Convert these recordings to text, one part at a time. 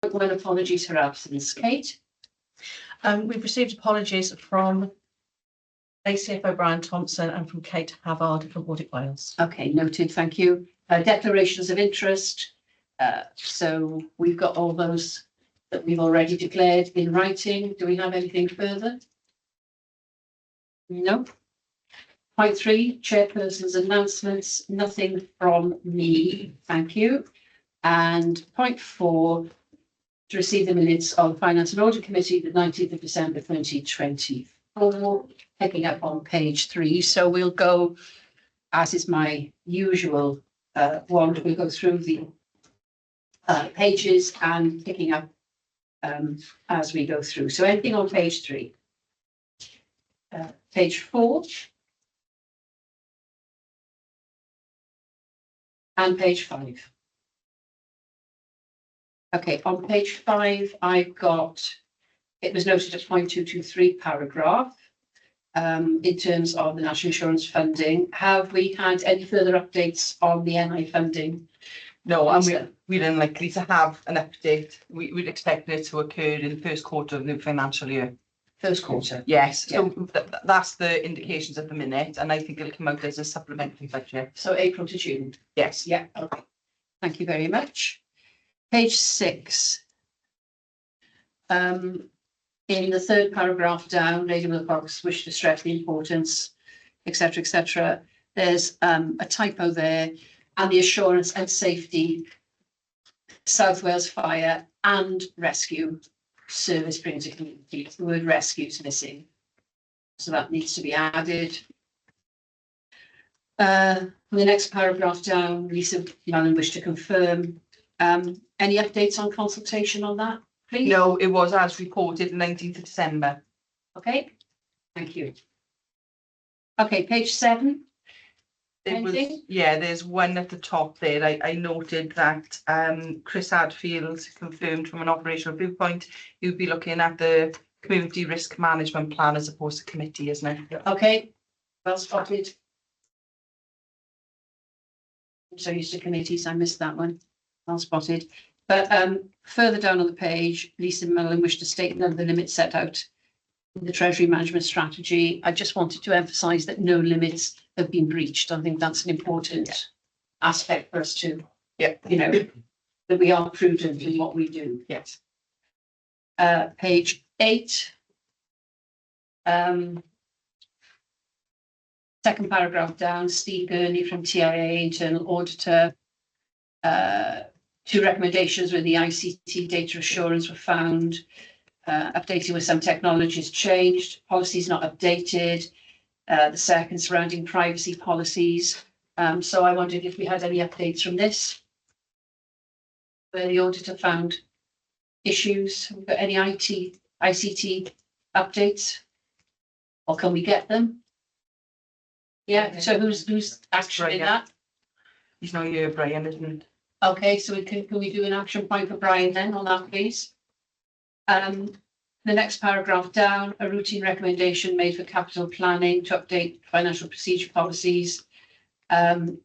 One, apologies for absence. Kate? We've received apologies from ACFO Brian Thompson and from Kate Havard from Audit Wales. Okay, noted, thank you. Declarations of interest. So we've got all those that we've already declared in writing. Do we have anything further? No. Point 3, chairperson's announcements. Nothing from me, thank you. And point 4, to receive the minutes of the Finance and Audit Committee, the 19th of December 2024, picking up on page 3. So we'll go, as is my usual wont, we'll go through the pages and picking up as we go through. So anything on page 3? Page 4. And page 5. Okay, on page 5, I've got, it was noted at point 223 paragraph, in terms of the national insurance funding. Have we had any further updates on the NI funding? No, and we're unlikely to have an update. We'd expect it to occur in the first quarter of the financial year. First quarter? Yes, so that's the indications at the minute, and I think it'll come out as a supplementary budget. So April to June? Yes. Yeah, okay. Thank you very much. Page 6. In the third paragraph down, Lady Wilcox wished to stress the importance, etc., etc. There's a typo there, and the assurance and safety South Wales Fire and Rescue Service brings a community. The word rescue is missing, so that needs to be added. The next paragraph down, Lisa Mallon wished to confirm. Any updates on consultation on that, please? No, it was as reported, the 19th of December. Okay, thank you. Okay, page 7. It was, Anything? yeah, there's one at the top there. I noted that Chris Hadfield confirmed from an operational viewpoint, you'd be looking at the community risk management plan as opposed to committee, isn't it? Okay, well spotted. I'm so used to committees, I missed that one. Well spotted. But further down on the page, Lisa Mullen wished to state none of the limits set out in the Treasury Management Strategy. I just wanted to emphasise that no limits have been breached. I think that's an important aspect for us to, you know, that we are prudent in what we do. Yes. Page 8. Second paragraph down, Steve Gurney from TIA, Internal Auditor. 2 recommendations with the ICT data assurance were found. Updating with some technologies changed. Policies not updated. The second surrounding privacy policies. So I wondered if we had any updates from this, where the auditor found issues. We've got any ICT updates, or can we get them? Yeah. So who's actioning that? He's not here, Brian, isn't? Okay, so can we do an action point for Brian then on that, please? The next paragraph down, a routine recommendation made for capital planning to update financial procedure policies to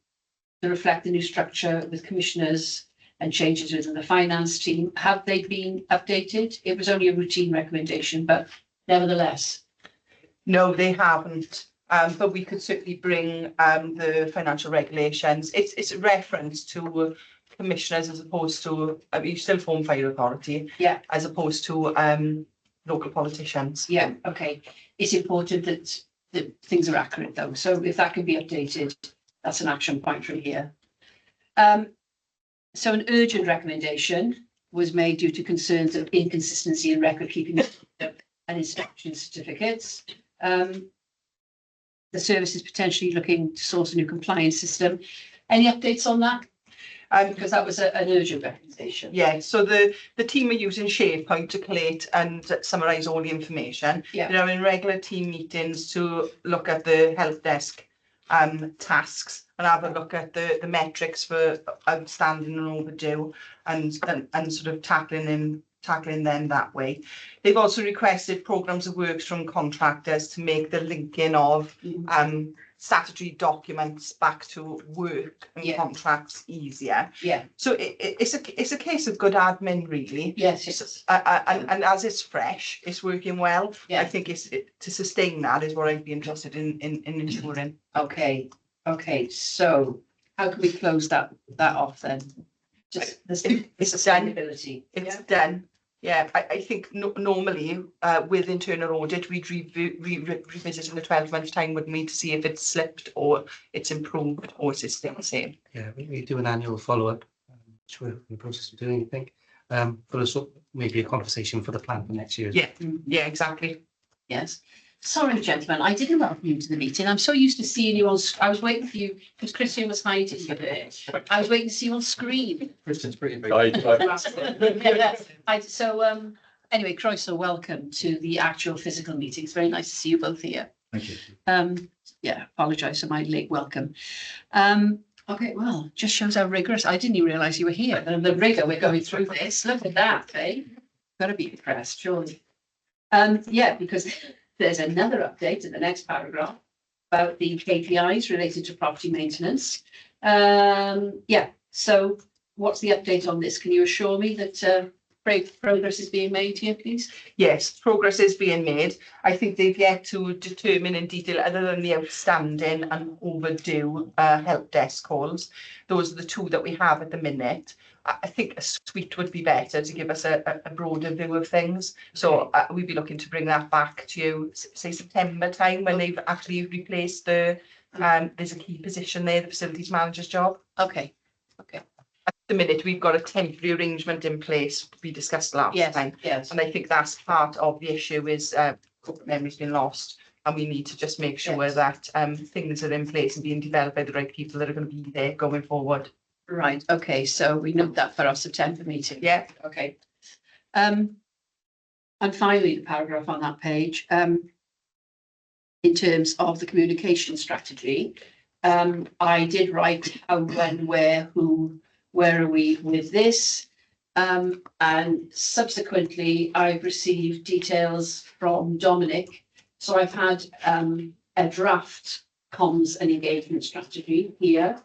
reflect the new structure with commissioners and changes within the finance team. Have they been updated? It was only a routine recommendation, but nevertheless. No, they haven't. But we could certainly bring the financial regulations. It's a reference to commissioners as opposed to, I mean, you still form fire authority. Yeah. As opposed to local politicians. Yeah, okay. It's important that things are accurate though. So if that can be updated, that's an action point from here. So an urgent recommendation was made due to concerns of inconsistency in record keeping and inspection certificates. The service is potentially looking to source a new compliance system. Any updates on that? Because that was an urgent recommendation. Yeah, so the team are using SharePoint to collate and summarise all the information. Yeah. They're having regular team meetings to look at the help desk tasks and have a look at the metrics for outstanding and overdue and sort of tackling them that way. They've also requested programmes of works from contractors to make the linking of statutory documents back to work and Yeah. contracts easier. Yeah, So it's a case of good admin, really. yes, yes, And as it's fresh, it's working well. I yeah, think to sustain that is what I'd be interested in ensuring. okay, so how can we close that off then? Just the It's done. sustainability. It's done. Yeah, I think normally with internal audit, we'd revisit in a 12-month time, wouldn't we, to see if it's slipped or it's improved or is it still the same. Yeah, we do an annual follow-up, which we're in the process of doing, I think, for a sort maybe a conversation for the plan for next year. Yeah, yeah, exactly. Yes. Sorry, gentlemen, I didn't welcome you to the meeting. I'm so used to seeing you on, I was waiting for you, because Christian was hiding you there. I was waiting to see you on screen. Christian's pretty big. Anyway, Croeso, welcome to the actual physical meeting. It's very nice to see you both here. Thank you. Yeah, apologise for my late welcome. Okay, well, just shows how rigorous. I didn't even realise you were here. And the rigour we're going through this. Look at that, eh? Got to be impressed, surely. Yeah, because there's another update in the next paragraph about the KPIs related to property maintenance. Yeah, so what's the update on this? Can you assure me that progress is being made here, please? Yes, progress is being made. I think they've yet to determine in detail, other than the outstanding and overdue help desk calls. Those are the two that we have at the minute. I think a suite would be better to give us a broader view of things. So we'd be looking to bring that back to you, say September time, when they've actually replaced the, there's a key position there, the facilities manager's job. Okay. At the minute, we've got a temporary arrangement in place we discussed last time. Yes. And I think that's part of the issue is corporate memory's been lost. And we need to just make sure that things are in place and being developed by the right people that are going to be there going forward. Right. Okay. So we note that for our September meeting. Yeah. Okay. And finally, the paragraph on that page, in terms of the communication strategy, I did write how, when, where, who, where are we with this? And subsequently, I've received details from Dominic. So I've had a draft comms and engagement strategy here.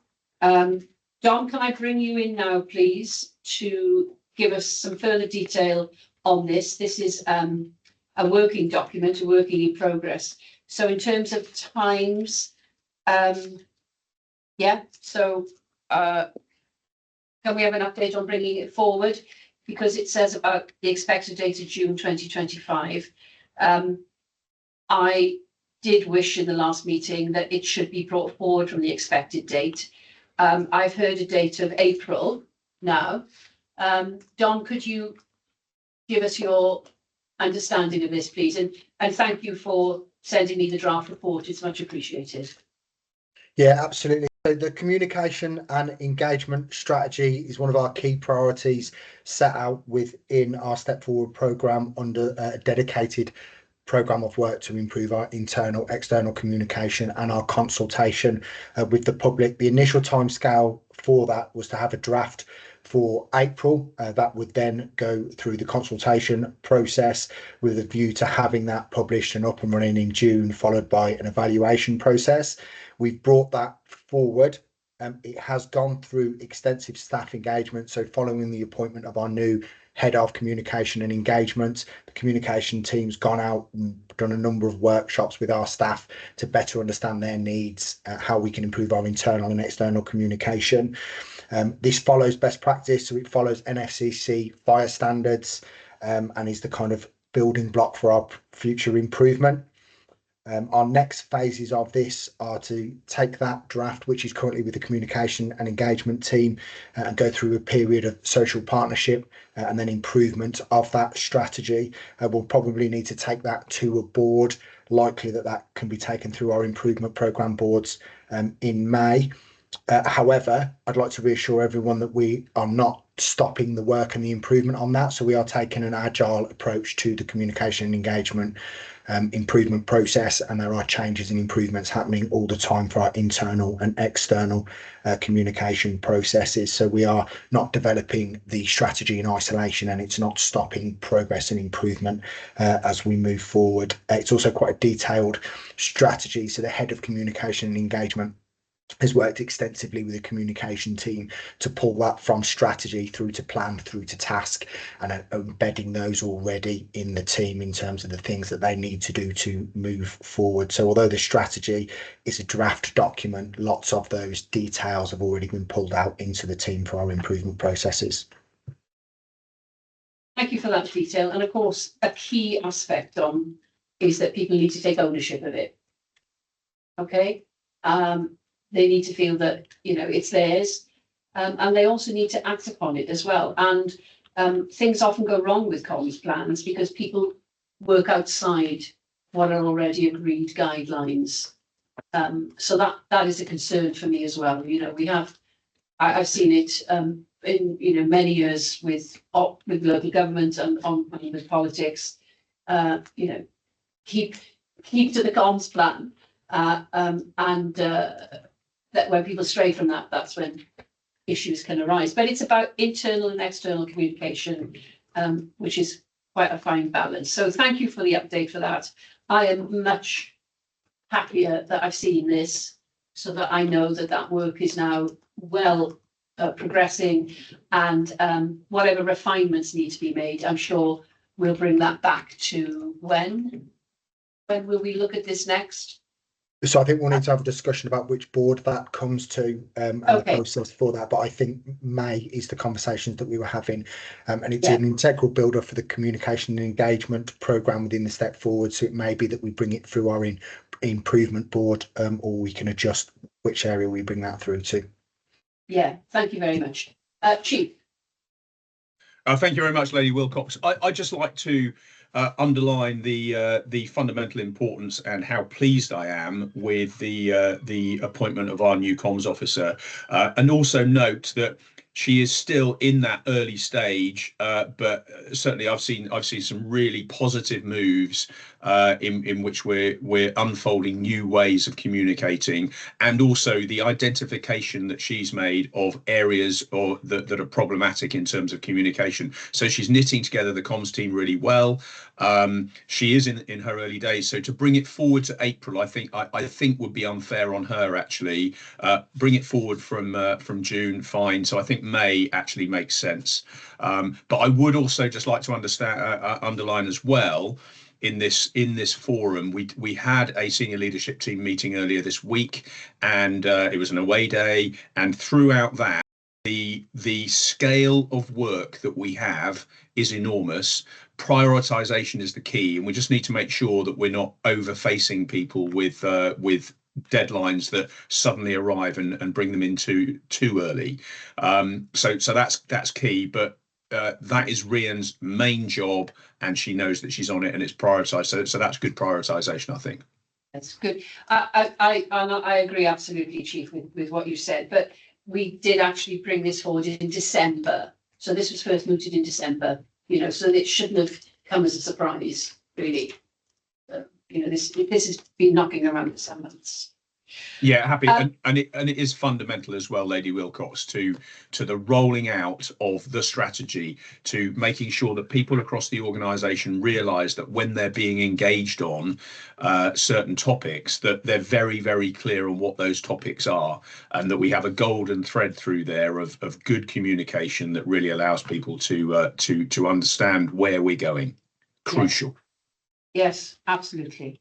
Dom, can I bring you in now, please, to give us some further detail on this? This is a working document, a working in progress. So in terms of times, yeah, so can we have an update on bringing it forward? Because it says about the expected date of June 2025. I did wish in the last meeting that it should be brought forward from the expected date. I've heard a date of April now. Don, could you give us your understanding of this, please? And thank you for sending me the draft report. It's much appreciated. Yeah, absolutely. So the communication and engagement strategy is one of our key priorities set out within our Step Forward programme under a dedicated programme of work to improve our internal, external communication and our consultation with the public. The initial timescale for that was to have a draft for April. That would then go through the consultation process with a view to having that published and up and running in June, followed by an evaluation process. We've brought that forward. It has gone through extensive staff engagement. So following the appointment of our new head of communication and engagement, the communication team's gone out and done a number of workshops with our staff to better understand their needs, how we can improve our internal and external communication. This follows best practice, so it follows NFCC fire standards and is the kind of building block for our future improvement. Our next phases of this are to take that draft, which is currently with the communication and engagement team, and go through a period of social partnership and then improvement of that strategy. We'll probably need to take that to a board, likely that can be taken through our improvement programme boards in May. However, I'd like to reassure everyone that we are not stopping the work and the improvement on that. So we are taking an agile approach to the communication and engagement improvement process, and there are changes and improvements happening all the time for our internal and external communication processes. So we are not developing the strategy in isolation, and it's not stopping progress and improvement as we move forward. It's also quite a detailed strategy. So the head of communication and engagement has worked extensively with the communication team to pull that from strategy through to plan, through to task, and embedding those already in the team in terms of the things that they need to do to move forward. So although the strategy is a draft document, lots of those details have already been pulled out into the team for our improvement processes. Thank you for that detail. And of course, a key aspect is that people need to take ownership of it. Okay. They need to feel that, it's theirs, and they also need to act upon it as well. And things often go wrong with comms plans because people work outside what are already agreed guidelines. So that is a concern for me as well. I've seen it in many years with local government and with politics. Keep to the comms plan, and that when people stray from that, that's when issues can arise. But it's about internal and external communication, which is quite a fine balance. So thank you for the update for that. I am much happier that I've seen this, so that I know that work is now well progressing, and whatever refinements need to be made, I'm sure we'll bring that back to when will we look at this next? So I think we'll need to have a discussion about which board that comes to, and the process for that. But I think May is the conversations that we were having, and it's an integral builder for the communication and engagement programme within the Step Forward. So it may be that we bring it through our improvement board, or we can adjust which area we bring that through to. Yeah, thank you very much. Chief. Thank you very much, Lady Wilcox. I'd just like to underline the fundamental importance and how pleased I am with the appointment of our new comms officer, and also note that she is still in that early stage, but certainly I've seen some really positive moves in which we're unfolding new ways of communicating, and also the identification that she's made of areas that are problematic in terms of communication. So she's knitting together the comms team really well. She is in her early days, so to bring it forward to April, I think would be unfair on her. Actually, bring it forward from June, fine. So I think May actually makes sense. But I would also just like to underline as well, in this forum, we had a senior leadership team meeting earlier this week, and it was an away day, and throughout that, the scale of work that we have is enormous. Prioritization is the key, and we just need to make sure that we're not over-facing people with deadlines that suddenly arrive and bring them in too early. So that's key, but that is Rhian's main job, and she knows that she's on it and it's prioritized. So that's good prioritization, I think. That's good. I agree absolutely, Chief, with what you said, but we did actually bring this forward in December. So this was first mooted in December, so it shouldn't have come as a surprise, really. This has been knocking around for some months. Yeah, happy, and it is fundamental as well, Lady Wilcox, to the rolling out of the strategy, to making sure that people across the organisation realise that when they're being engaged on certain topics, that they're very, very clear on what those topics are, and that we have a golden thread through there of good communication that really allows people to understand where we're going. Crucial. Yes, absolutely.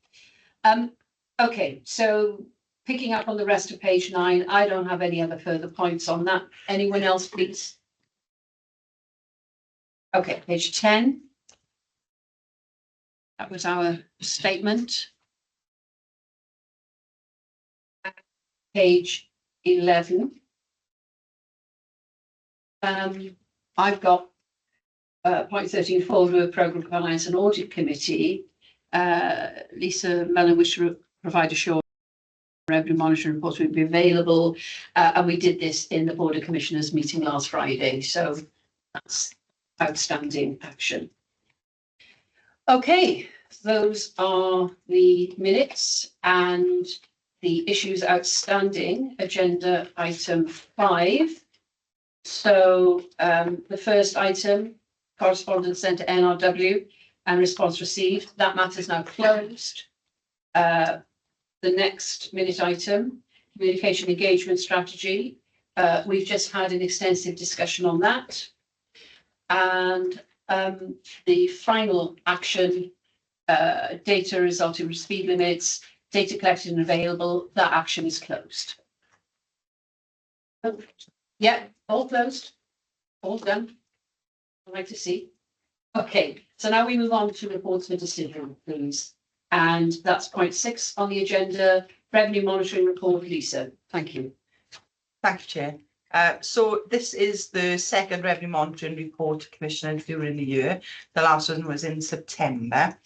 Okay, so picking up on the rest of page 9, I don't have any other further points on that. Anyone else, please? Okay, page 10. That was our statement. Page 11. I've got point 13, forward with Programme Compliance and Audit Committee. Lisa Mellon wished to provide assurance revenue monitoring reports will be available. And we did this in the Board of Commissioners meeting last Friday. So that's outstanding action. Okay, those are the minutes and the issues outstanding, agenda item 5. So the first item, correspondence sent to NRW and response received. That matter is now closed. The next minute item, communication engagement strategy. We've just had an extensive discussion on that. And the final action, data resulting from speed limits, data collected and available, that action is closed. Yeah, all closed, all done. I'd like to see. Okay, so now we move on to reports for decision, please. And that's point 6 on the agenda, revenue monitoring report. Lisa, thank you. Thank you, Chair. So this is the second revenue monitoring report commissioned during the year. The last one was in September.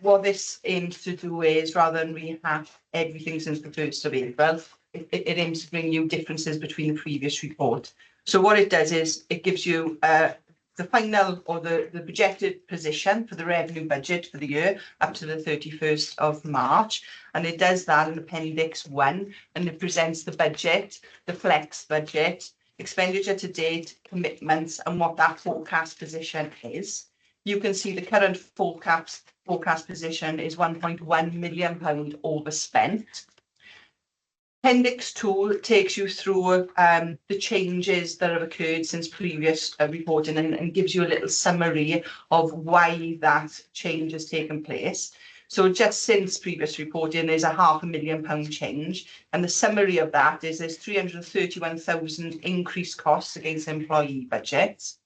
What this aims to do is, rather than rehash everything since the 1st of April, it aims to bring you differences between the previous report. So what it does is it gives you the final or the projected position for the revenue budget for the year up to the 31st of March. And it does that in Appendix 1, and it presents the budget, the flex budget, expenditure to date, commitments, and what that forecast position is. You can see the current forecast position is £1.1 million overspent. Appendix 2 takes you through the changes that have occurred since previous reporting and gives you a little summary of why that change has taken place. So just since previous reporting, there's a £500,000 change, and the summary of that is there's 331,000 increased costs against employee budgets.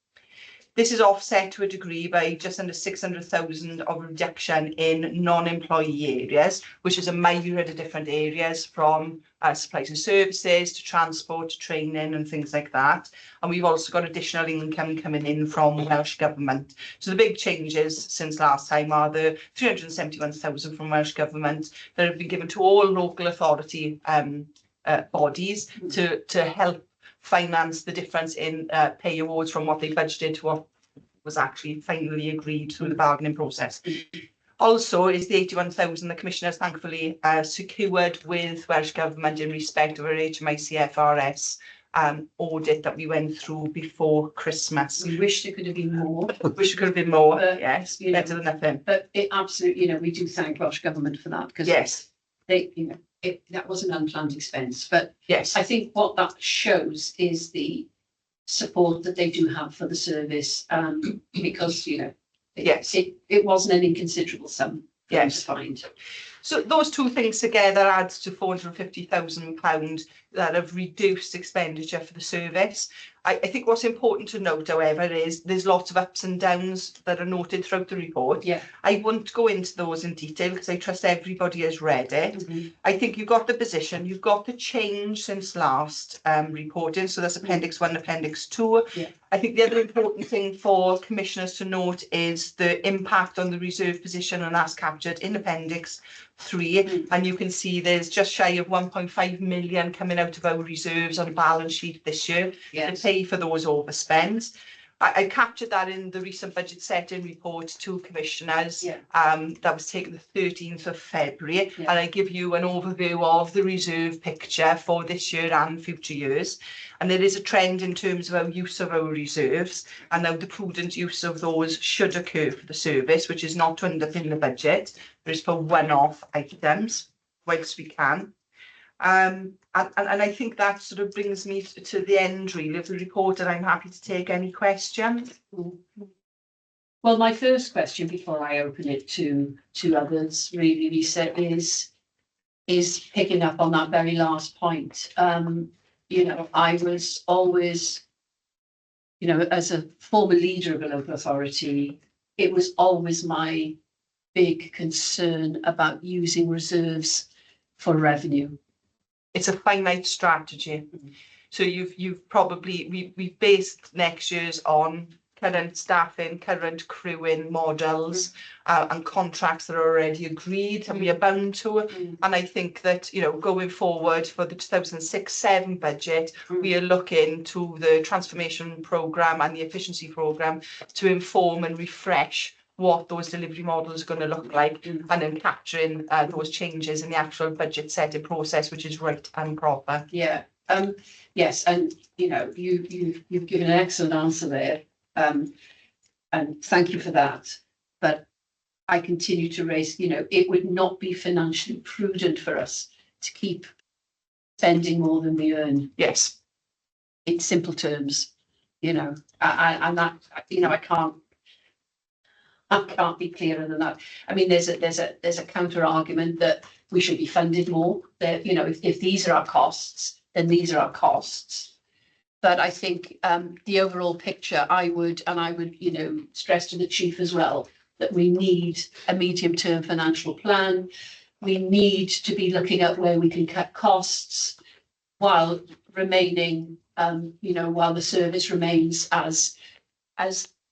This is offset to a degree by just under 600,000 of reduction in non-employee areas, which is a myriad of different areas from supplies and services to transport to training and things like that. And we've also got additional income coming in from Welsh Government. So the big changes since last time are the 371,000 from Welsh Government that have been given to all local authority bodies to help finance the difference in pay awards from what they budgeted to what was actually finally agreed through the bargaining process. Also is the 81,000 the Commissioners thankfully secured with Welsh Government in respect of our HMICFRS audit that we went through before Christmas. We wish there could have been more. Wish it could have been more, But, yes, you know, better than nothing. But it absolutely, we do thank Welsh Government for that, because Yes, they, that was an unplanned expense. But yes, I think what that shows is the support that they do have for the service, because, yes. it wasn't an inconsiderable sum. Yes. To find. So those two things together adds to £450,000 that have reduced expenditure for the service. I think what's important to note, however, is there's lots of ups and downs that are noted throughout the report. Yeah. I won't go into those in detail because I trust everybody has read it. Mm-hmm. I think you've got the position, you've got the change since last reporting. So that's Appendix 1, Appendix 2. Yeah. I think the other important thing for Commissioners to note is the impact on the reserve position, and that's captured in Appendix 3. And you can see there's just shy of 1.5 million coming out of our reserves on the balance sheet this year to pay for those overspends. I captured that in the recent budget setting report to Commissioners. That was taken the 13th of February. And I give you an overview of the reserve picture for this year and future years. And there is a trend in terms of our use of our reserves, and now the prudent use of those should occur for the service, which is not to underpin the budget, but is for one-off items, whilst we can. And I think that sort of brings me to the end really of the report, and I'm happy to take any questions. Well, my first question before I open it to others, really, Lisa, is picking up on that very last point. I was always, as a former leader of a local authority, it was always my big concern about using reserves for revenue. It's a finite strategy. So you've probably, we've based next year's on current staffing, current crewing models, and contracts that are already agreed and we are bound to. And I think that, you know, going forward for the 2006-7 budget, we are looking to the transformation programme and the efficiency programme to inform and refresh what those delivery models are going to look like, and then capturing those changes in the actual budget setting process, which is right and proper. Yeah. Yes, and you know, you've given an excellent answer there, and thank you for that. But I continue to raise, you know, it would not be financially prudent for us to keep spending more than we earn. Yes. In simple terms, you know, and that, you know, I can't be clearer than that. I mean, there's a counter argument that we should be funded more. That, you know, if these are our costs, then these are our costs. But I think the overall picture, I would, you know, stress to the chief as well, that we need a medium-term financial plan. We need to be looking at where we can cut costs while remaining, you know, while the service remains as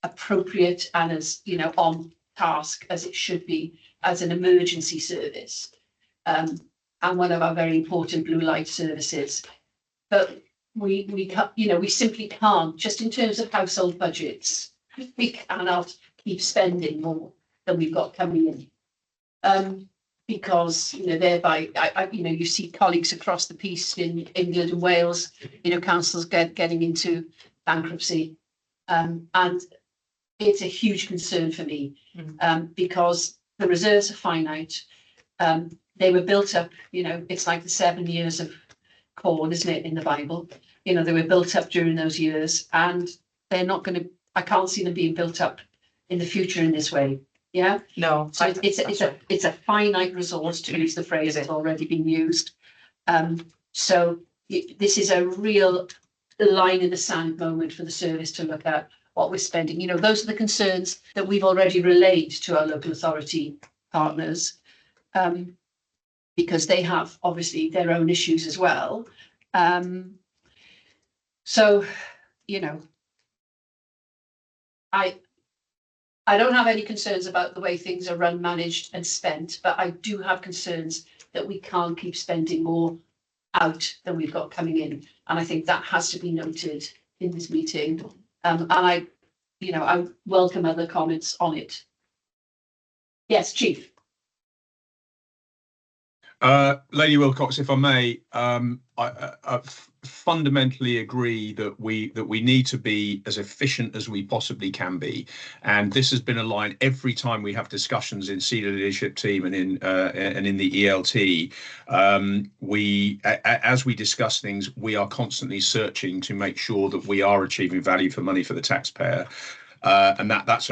appropriate and as, you know, on task as it should be as an emergency service, and one of our very important blue light services. But we can't, you know, we simply can't, just in terms of household budgets, we cannot keep spending more than we've got coming in, because, you know, thereby you know, you see colleagues across the piece in England and Wales, you know, councils getting into bankruptcy, and it's a huge concern for me, because the reserves are finite. They were built up, you know, it's like the 7 years of corn, isn't it, in the Bible? You know, they were built up during those years, and they're not going to, I can't see them being built up in the future in this way. Yeah. No. So it's a finite resource, to use the phrase that's already been used. So this is a real line in the sand moment for the service to look at what we're spending. You know, those are the concerns that we've already relayed to our local authority partners, because they have obviously their own issues as well. So, you know, I don't have any concerns about the way things are run, managed and spent, but I do have concerns that we can't keep spending more out than we've got coming in. And I think that has to be noted in this meeting. And I welcome other comments on it. Yes, Chief. Lady Wilcox, if I may, I fundamentally agree that we need to be as efficient as we possibly can be, and this has been a line every time we have discussions in senior leadership team and in the ELT. As we discuss things, we are constantly searching to make sure that we are achieving value for money for the taxpayer, and that's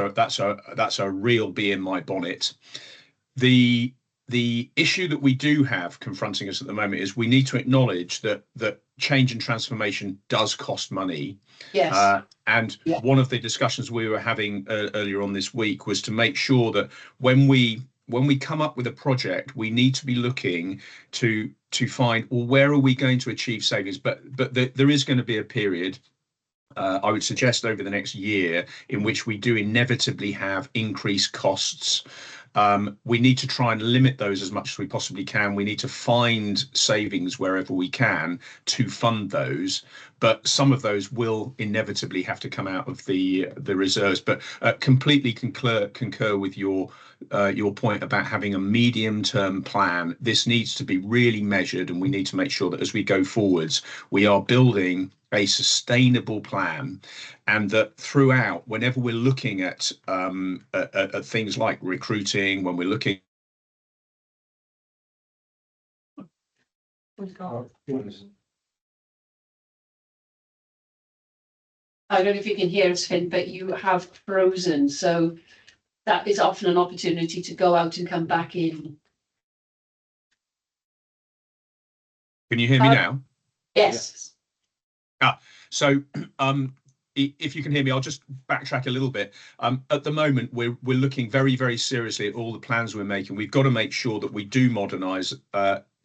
a real bee in my bonnet. The issue that we do have confronting us at the moment is we need to acknowledge that change and transformation does cost money. Yes. One of the discussions we were having earlier on this week was to make sure that when we come up with a project, we need to be looking to find, well, where are we going to achieve savings? But there is going to be a period, I would suggest over the next year, in which we do inevitably have increased costs. We need to try and limit those as much as we possibly can. We need to find savings wherever we can to fund those, but some of those will inevitably have to come out of the reserves. But completely concur with your point about having a medium-term plan. This needs to be really measured, and we need to make sure that as we go forwards, we are building a sustainable plan, and that throughout, whenever we're looking at things like recruiting, when we're looking I don't know if you can hear us, Finn, but you have frozen, so that is often an opportunity to go out and come back in. Can you hear me now? Yes. So if you can hear me, I'll just backtrack a little bit. At the moment, we're looking very, very seriously at all the plans we're making. We've got to make sure that we do modernise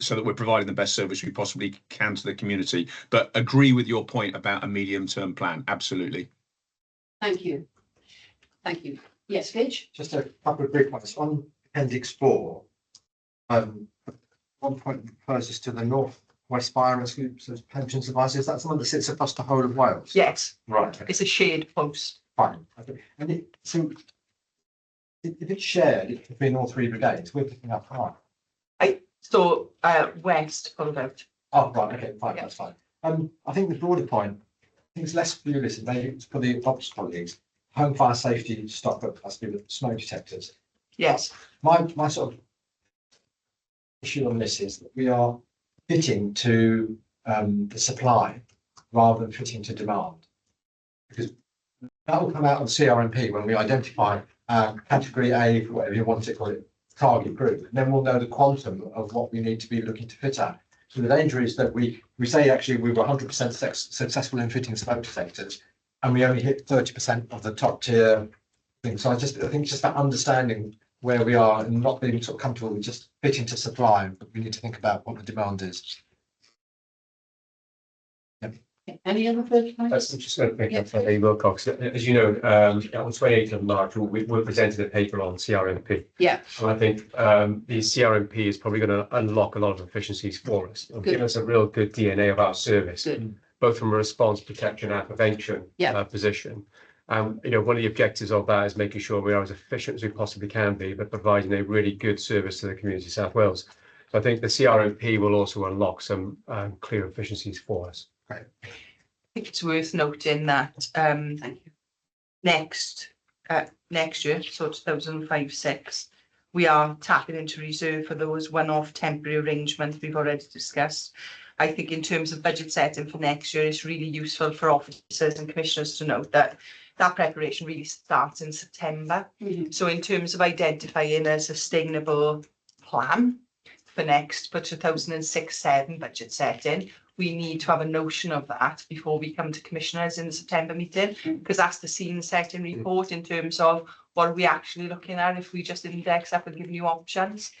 so that we're providing the best service we possibly can to the community. But agree with your point about a medium-term plan. Absolutely. Thank you. Thank you. Yes, Vidge? Just a couple of brief ones. On Appendix 4, one point refers us to the North West Fire Rescue Pensions Advisors. That's the one that sits across the whole of Wales. Yes, Right. it's a shared post. Fine. Okay. And so if it's shared between all three brigades, we're picking up high. So West pulled out. Oh, right. Okay. Fine. Yeah. That's fine. I think the broader point, I think it's less for you, listen, maybe it's for the ops colleagues. Home fire safety stock up has to be with smoke detectors. Yes. My sort of issue on this is that we are fitting to the supply rather than fitting to demand. Because that will come out of CRMP when we identify category A, whatever you want to call it, target group. And then we'll know the quantum of what we need to be looking to fit at. So the danger is that we say actually we were 100% successful in fitting smoke detectors, and we only hit 30% of the top tier thing. So I think it's just that understanding where we are and not being sort of comfortable with just fitting to supply, but we need to think about what the demand is. Any other further I'm comments? just going to pick up from Lee Wilcox. As you know, on 28th of March, we presented a paper on CRMP. Yeah. And I think the CRMP is probably going to unlock a lot of efficiencies for us. It'll give us a real good DNA of our service, both from a response, protection and prevention position. One of the objectives of that is making sure we are as efficient as we possibly can be, but providing a really good service to the community of South Wales. So I think the CRMP will also unlock some clear efficiencies for us. I think it's worth noting that Thank you. next year, so 2005-6, we are tapping into reserve for those one-off temporary arrangements we've already discussed. I think in terms of budget setting for next year, it's really useful for officers and commissioners to note that preparation really starts in September. So in terms of identifying a sustainable plan for 2006-7 budget setting, we need to have a notion of that before we come to commissioners in the September meeting, because that's the scene setting report in terms of what are we actually looking at if we just index up and give new options.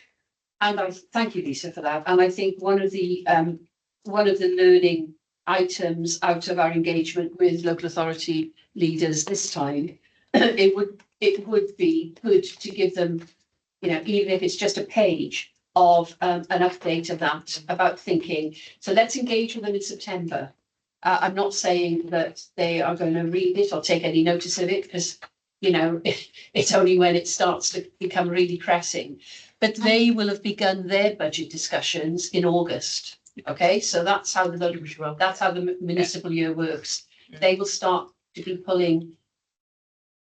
And I thank you, Lisa, for that. And I think one of the learning items out of our engagement with local authority leaders this time, it would be good to give them, even if it's just a page of an update of that about thinking. So let's engage with them in September. I'm not saying that they are going to read it or take any notice of it, because it's only when it starts to become really pressing. But they will have begun their budget discussions in August. Okay, so that's how the municipal year works. They will start to be pulling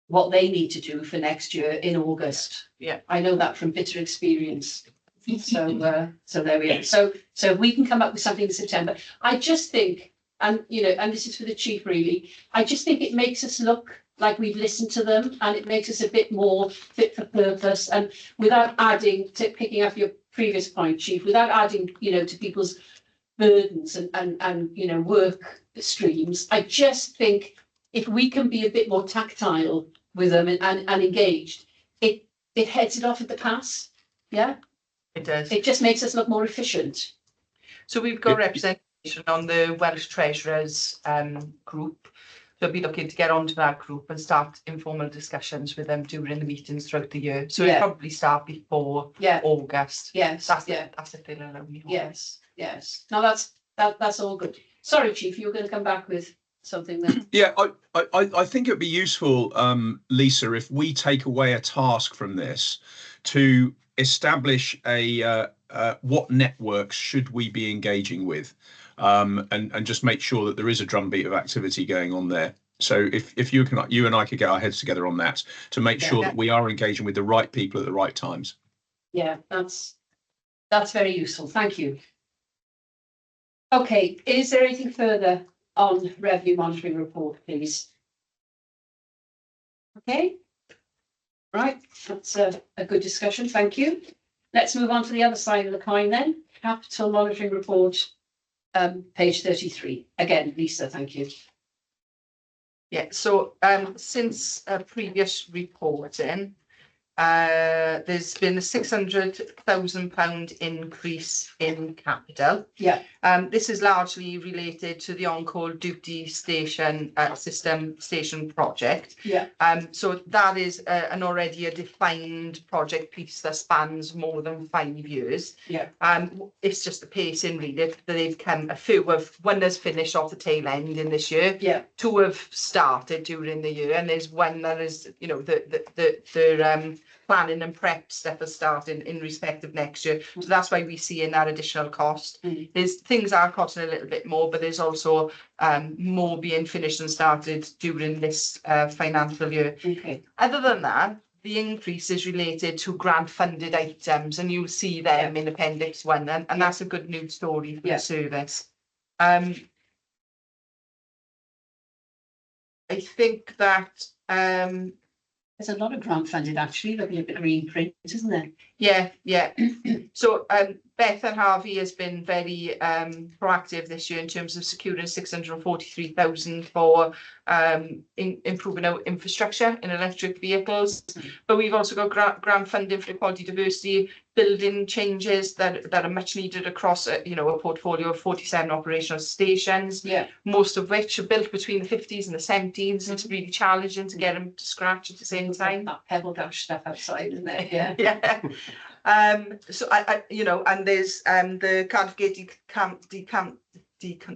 what they need to do for next year in August. Yeah, I know that from bitter experience. So there we are. So we can come up with something in September. I just think, and this is for the chief really, I just think it makes us look like we've listened to them, and it makes us a bit more fit for purpose. And without adding to picking up your previous point, chief, without adding, to people's burdens and work streams, I just think if we can be a bit more tactile with them and engaged, it heads it off at the pass. Yeah. it does. It just makes us look more efficient. So we've got representation on the Welsh Treasurers group. So we'll be looking to get onto that group and start informal discussions with them during the meetings throughout the year. So it'll probably start before August. Yes. That's it. They'll allow me. Yes. No, that's all good. Sorry, Chief, you were going to come back with something then. Yeah, I think it'd be useful, Lisa, if we take away a task from this to establish what networks should we be engaging with, and just make sure that there is a drumbeat of activity going on there. So if you and I could get our heads together on that to make sure that we are engaging with the right people at the right times. Yeah, that's very useful. Thank you. Okay, is there anything further on revenue monitoring report, please? Okay. Right, that's a good discussion. Thank you. Let's move on to the other side of the coin then. Capital monitoring report, page 33. Again, Lisa, thank you. Yeah, so since previous reporting, There's been a £600,000 increase in capital. Yeah. This is largely related to the on-call duty station station project. Yeah. So that is an already a defined project piece that spans more than 5 years. Yeah. It's just the pacing really that they've come. One has finished off the tail end in this year. Yeah. 2 have started during the year, and there's one that is, you know, the planning and prep stuff has started in respect of next year. So that's why we see in that additional cost. There's things are costing a little bit more, but there's also more being finished and started during this financial year. Okay. Other than that, the increase is related to grant funded items, and you'll see them in Appendix 1, and that's a good news story for the service. I think that there's a lot of grant funded actually, looking at the green print, isn't there? Yeah. So Beth and Harvey has been very proactive this year in terms of securing 643,000 for improving our infrastructure in electric vehicles. But we've also got grant funding for equality, diversity, building changes that are much needed across a portfolio of 47 operational stations. Yeah. Most of which are built between the 50s and the 70s. It's really challenging to get them to scratch at the same time. That pebble dash stuff outside, isn't there? Yeah. Yeah. So I and there's the Cardiff Gate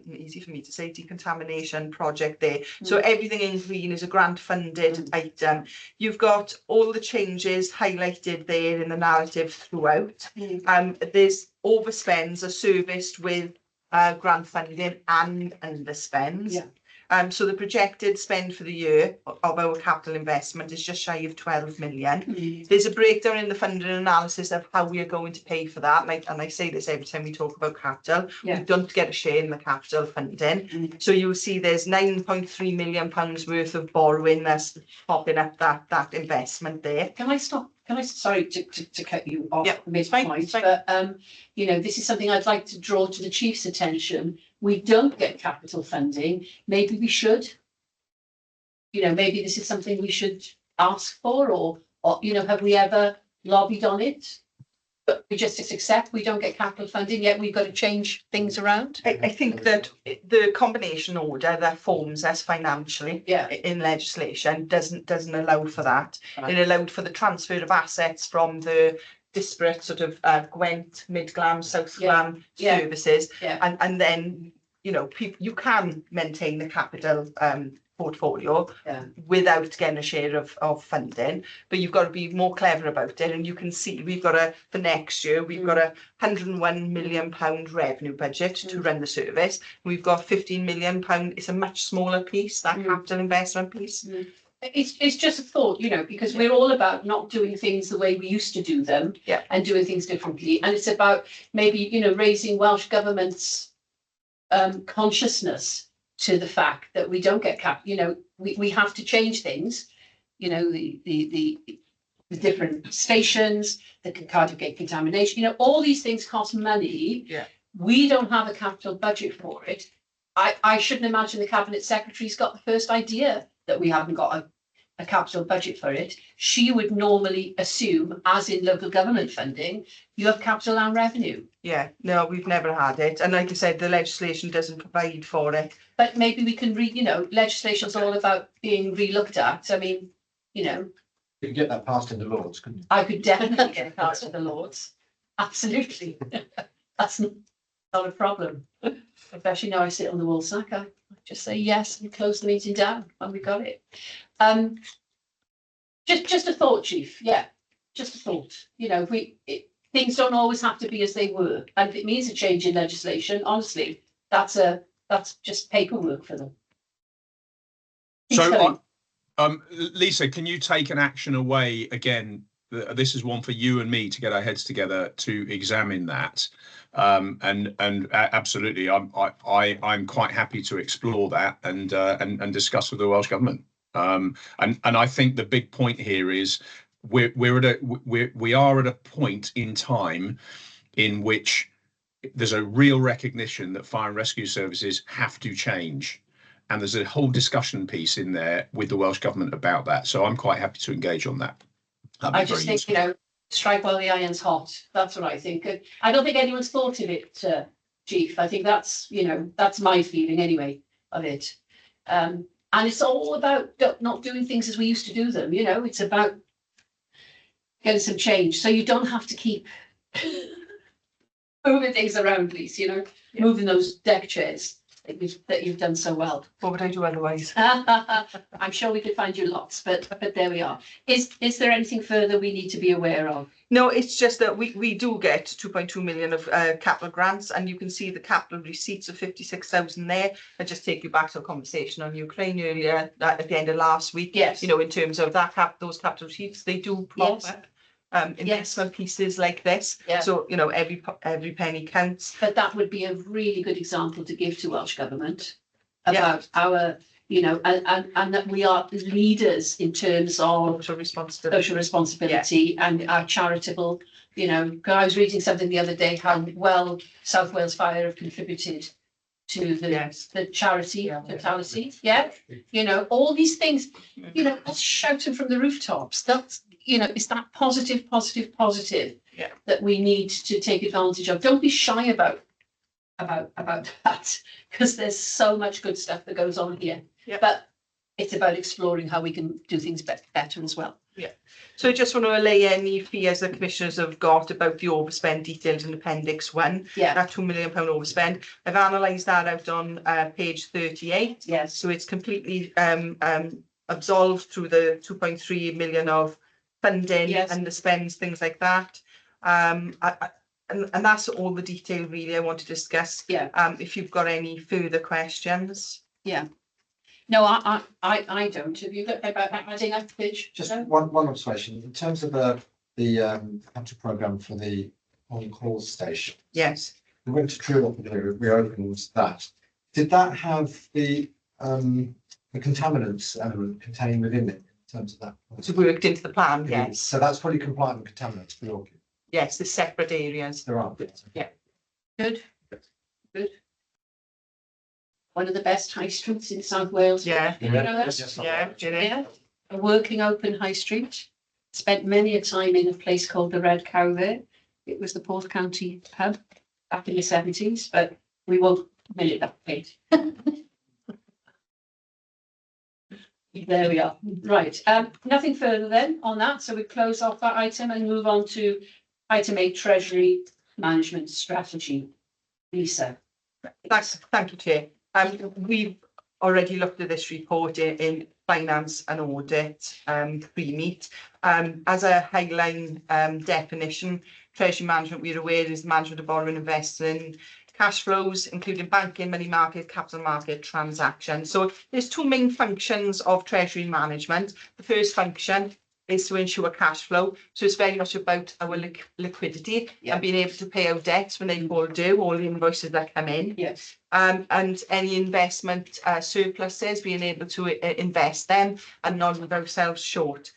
easy for me to say, decontamination project there. So everything in green is a grant funded item. You've got all the changes highlighted there in the narrative throughout. There's overspends are serviced with grant funding and underspends. Yeah. So the projected spend for the year of our capital investment is just shy of 12 million. There's a breakdown in the funding analysis of how we are going to pay for that. And I say this every time we talk about capital. Yeah. We don't get a share in the capital funding. So you'll see there's £9.3 million worth of borrowing that's popping up that investment there. Can I stop? Sorry to cut you off midpoint, but this is something I'd like to draw to the chief's attention. We don't get capital funding. Maybe we should. Maybe this is something we should ask for, or have we ever lobbied on it? But we just accept we don't get capital funding, yet we've got to change things around. I think that the combination order that forms us financially in legislation doesn't allow for that. It allowed for the transfer of assets from the disparate sort of Gwent, Midglam, South Glam services, and then you can maintain the capital portfolio without getting a share of funding, but you've got to be more clever about it. And you can see we've got for next year we've got a £101 million revenue budget to run the service. We've got £15 million. It's a much smaller piece, that capital investment piece. It's just a thought, because we're all about not doing things the way we used to do them and doing things differently. And it's about maybe, raising Welsh Government's consciousness to the fact that we don't get we have to change things, the different stations, the Cardiff Gate contamination, all these things cost money. Yeah. We don't have a capital budget for it. I shouldn't imagine the Cabinet Secretary's got the first idea that we haven't got a capital budget for it. She would normally assume, as in local government funding, you have capital and revenue. Yeah, no, we've never had it. And like I said, the legislation doesn't provide for it. But maybe we can legislation's all about being re-looked at. I mean, You can get that passed in the Lords, couldn't you? I could definitely get it passed in the Lords. Absolutely. That's not a problem. Especially now I sit on the Woolsack, I just say yes and close the meeting down when we got it. Just a thought, Chief. Yeah, just a thought. Things don't always have to be as they were, and if it means a change in legislation, honestly, that's just paperwork for them. So, Lisa, can you take an action away again? This is one for you and me to get our heads together to examine that, and absolutely, I'm quite happy to explore that and discuss with the Welsh Government. And I think the big point here is we are at a point in time in which there's a real recognition that fire and rescue services have to change. And there's a whole discussion piece in there with the Welsh Government about that. So I'm quite happy to engage on that. That'd be I just very think, useful. strike while the iron's hot. That's what I think. And I don't think anyone's thought of it, Chief. I think that's, that's my feeling anyway of it. And it's all about not doing things as we used to do them, it's about getting some change. So you don't have to keep moving things around, please, moving those deck chairs that you've done so well. What would I do otherwise? I'm sure we could find you lots, but there we are. Is there anything further we need to be aware of? No, it's just that we do get 2.2 million of capital grants, and you can see the capital receipts of 56,000 there. I just take you back to a conversation on Ukraine earlier at the end of last week. Yes. In terms of those capital receipts, they do prop Yes. up investment pieces like this. Yeah. So every penny counts. But that would be a really good example to give to Welsh Government Yeah. about our, and that we are leaders in terms of Social responsibility. social responsibility and our charitable, 'cause I was reading something the other day, how well South Wales Fire have contributed to the charity totality. Yeah. All these things, us shouting from the rooftops, that's, it's that positive Yeah. that we need to take advantage of. Don't be shy about that, because there's so much good stuff that goes on here. Yeah. But it's about exploring how we can do things better as well. So I just want to allay any fears the commissioners have got about the overspend detailed in Appendix 1. Yeah. That £2 million overspend. I've analysed that out on page 38. Yes. So it's completely absolved through the 2.3 million of funding Yes. and the spends, things like that. And that's all the detail really I want to discuss. Yeah. If you've got any further questions. No, I don't. Have you got about adding up, Pitch? Just No? one observation, in terms of the capital programme for the on-call station, Yes. we went to True Up and we opened that. Did that have the contaminants element contained within it in terms of that? So worked into the plan, It yes. is. So that's fully compliant with contaminants for your, Yes, the separate areas. there are. Good. One of the best high streets in South Wales. Yeah. Did you know that? Yeah, did it? Yeah, a working open high street. Spent many a time in a place called the Red Cow there. It was the Porth County pub back in the 70s, but we won't minute that page. There we are. Right. Nothing further then on that. So we close off that item and move on to item 8, Treasury Management Strategy. Lisa. Thank you, Chair. We've already looked at this report in finance and audit pre-meet. As a highline definition, treasury management, we're aware, is the management of borrowing, investing, cash flows, including banking, money market, capital market transactions. So there's two main functions of treasury management. The first function is to ensure cash flow. So it's very much about our liquidity and being able to pay our debts when they fall due, all the invoices that come in. Yes. And any investment surpluses, being able to invest them and not leave ourselves short.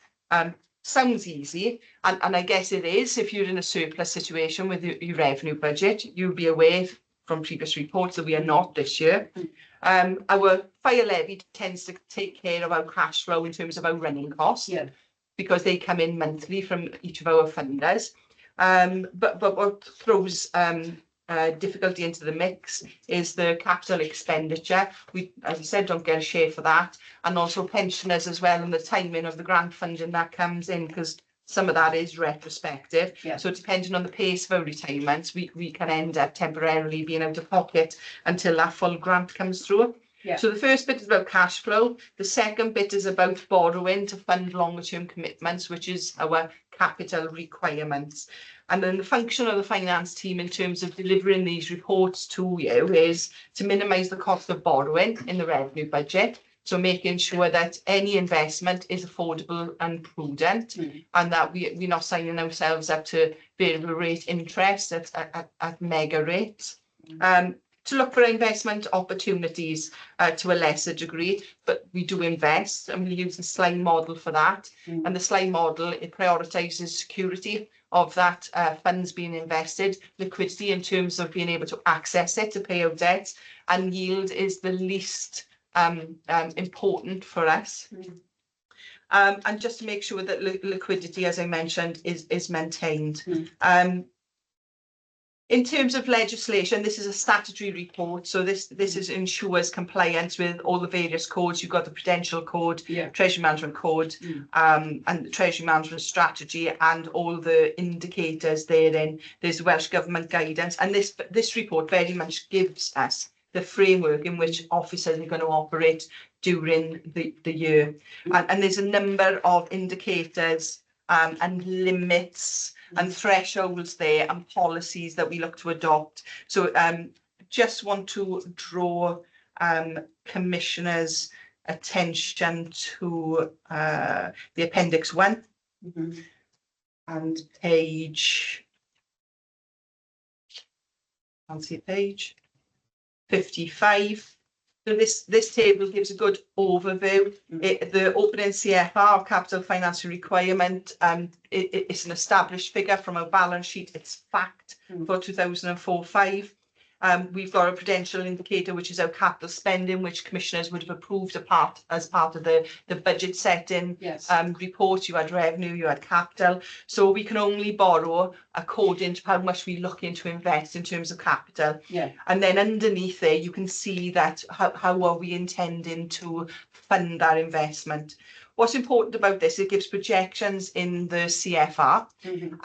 Sounds easy, and I guess it is. If you're in a surplus situation with your revenue budget, you'll be aware from previous reports that we are not this year. Our fire levy tends to take care of our cash flow in terms of our running costs. Yeah. Because they come in monthly from each of our funders. But what throws difficulty into the mix is the capital expenditure. We, as I said, don't get a share for that. And also pensioners as well, and the timing of the grant funding that comes in, because some of that is retrospective. Yeah. So depending on the pace of our retirements, we can end up temporarily being out of pocket until that full grant comes through. Yeah. So the first bit is about cash flow. The second bit is about borrowing to fund longer term commitments, which is our capital requirements. And then the function of the finance team in terms of delivering these reports to you is to minimise the cost of borrowing in the revenue budget. So making sure that any investment is affordable and prudent, and that we're not signing ourselves up to variable rate interest at mega rates. To look for investment opportunities to a lesser degree, but we do invest, and we use the SLIME model for that. And the SLIME model, it prioritises security of that funds being invested, liquidity in terms of being able to access it to pay our debts, and yield is the least important for us. and just to make sure that liquidity, as I mentioned, is maintained. In terms of legislation, this is a statutory report, so this ensures compliance with all the various codes. You've got the Prudential Code, Treasury Management Code, and the Treasury Management Strategy, and all the indicators therein. There's the Welsh Government guidance, and this report very much gives us the framework in which officers are going to operate during the year. And there's a number of indicators and limits and thresholds there and policies that we look to adopt. So just want to draw Commissioners' attention to the Appendix 1 and page, can't see a page, 55. So this table gives a good overview. The opening CFR, capital financing requirement, it's an established figure from our balance sheet. It's fact for 2004-5. We've got a prudential indicator, which is our capital spending, which Commissioners would have approved as part of the budget setting report. You had revenue, you had capital. So we can only borrow according to how much we're looking to invest in terms of capital. And then underneath there, you can see that how are we intending to fund that investment. What's important about this, it gives projections in the CFR,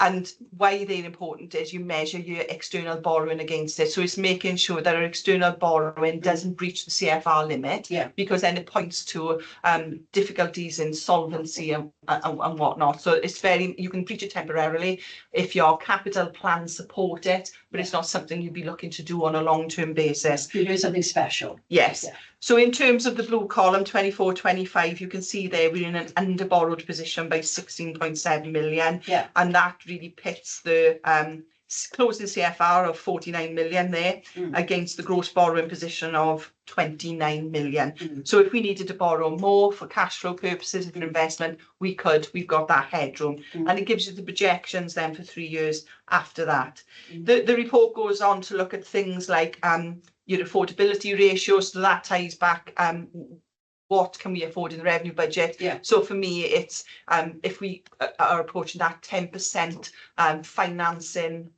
and why they're important is you measure your external borrowing against it. So it's making sure that our external borrowing doesn't breach the CFR limit, because then it points to difficulties in solvency and whatnot. So it's you can breach it temporarily if your capital plans support it, but it's not something you'd be looking to do on a long-term basis. You're doing something special. Yes. So in terms of the blue column, 24-25, you can see there we're in an under-borrowed position by 16.7 million. And that really pits the closing CFR of 49 million there against the gross borrowing position of 29 million. So if we needed to borrow more for cash flow purposes for investment, we could. We've got that headroom. And it gives you the projections then for 3 years after that. The report goes on to look at things like your affordability ratio, so that ties back what can we afford in the revenue budget. So for me, it's if we are approaching that 10% financing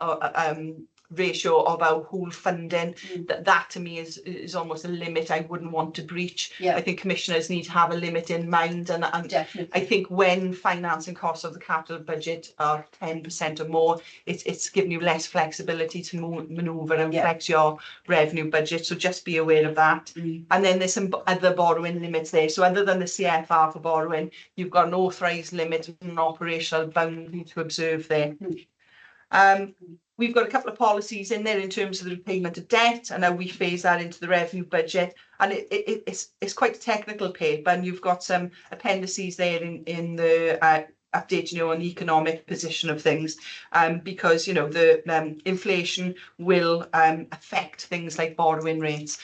ratio of our whole funding, that to me is almost a limit I wouldn't want to breach. I think Commissioners need to have a limit in mind, and definitely I think when financing costs of the capital budget are 10% or more, it's giving you less flexibility to manoeuvre and flex your revenue budget. So just be aware of that. And then there's some other borrowing limits there. So other than the CFR for borrowing, you've got an authorised limit and an operational boundary to observe there. We've got a couple of policies in there in terms of the repayment of debt and how we phase that into the revenue budget. And it's quite a technical paper, and you've got some appendices there in the updating you on the economic position of things, because the inflation will affect things like borrowing rates.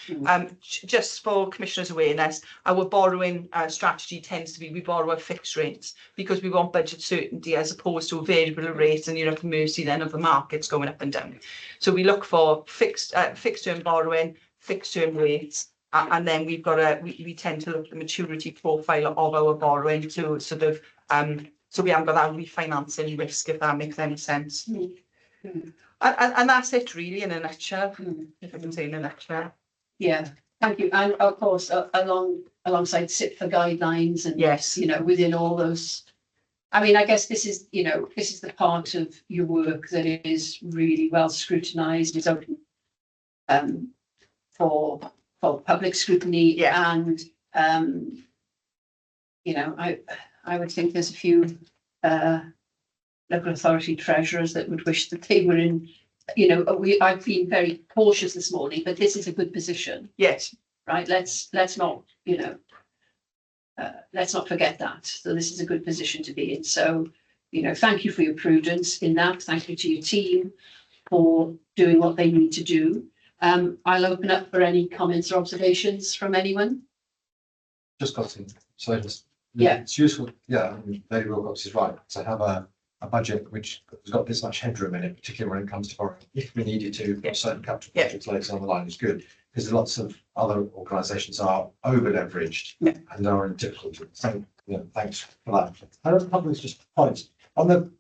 Just for Commissioners' awareness, our borrowing strategy tends to be we borrow at fixed rates because we want budget certainty as opposed to a variable rate, and you're at the mercy then of the markets going up and down. So we look for fixed term borrowing, fixed term rates. And then we've got we tend to look at the maturity profile of our borrowing to sort of so we haven't got that refinancing risk, if that makes any sense. And that's it really in a nutshell, if I can say in a nutshell. Thank you. And of course, alongside SIP for guidelines and within all those. I mean, I guess this is the part of your work that is really well scrutinised, is open for public scrutiny, and I would think there's a few local authority treasurers that would wish that they were in. I've been very cautious this morning, but this is a good position. Yes. Right. Let's not forget that. So this is a good position to be in. So thank you for your prudence in that. Thank you to your team for doing what they need to do. I'll open up for any comments or observations from anyone. Just got some. So it's useful. Lady Wilcox is right. To have a budget which has got this much headroom in it, particularly when it comes to borrowing, if we needed to put certain capital projects later on the line, is good, because lots of other organisations are over leveraged and are in difficulty. So Yeah, thanks for that. I have a couple of just points on the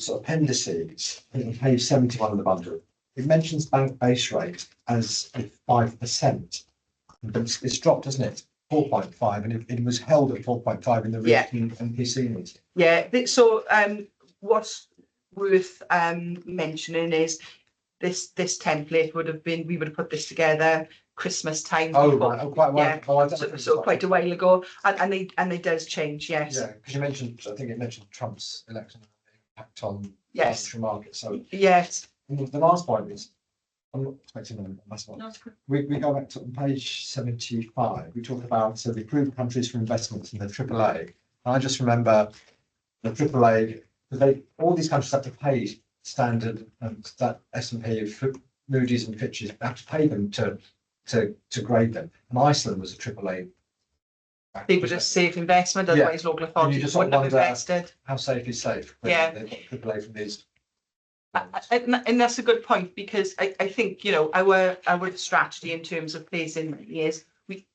sort of appendices on page 71 of the bundle. It mentions bank base rate as 5%, but it's dropped, isn't it? 4.5, and it was held at 4.5 in the Yeah. recent NPC meeting. Yeah, so what's worth mentioning is this template would have been, we would have put this together Christmas time. Oh, before. right. Oh, quite a while. Yeah. Oh, I don't know. So quite a while ago, and it does change, yes. Yeah, because you mentioned, I think it mentioned Trump's election impact on Yes. financial markets. So Yes. the last point is, I'm not expecting a last one. No, it's good. We go back to page 75. We talk about the approved countries for investments in the AAA. And I just remember the AAA, because all these countries have to pay Standard and that S&P, Moody's and Fitch's have to pay them to grade them. And Iceland was a AAA. They were just safe investment, Yeah. otherwise local authorities just wouldn't have wonder- invested. How safe is safe? when Yeah. they've got AAA from these. And that's a good point, because I think, you know, our strategy in terms of placing money is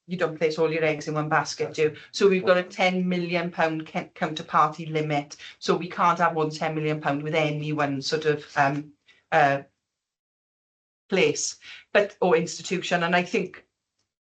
you don't place all your eggs in one basket, do you? So we've got a £10 million counterparty limit. So we can't have more than £10 million with any one sort of place, or institution. And I think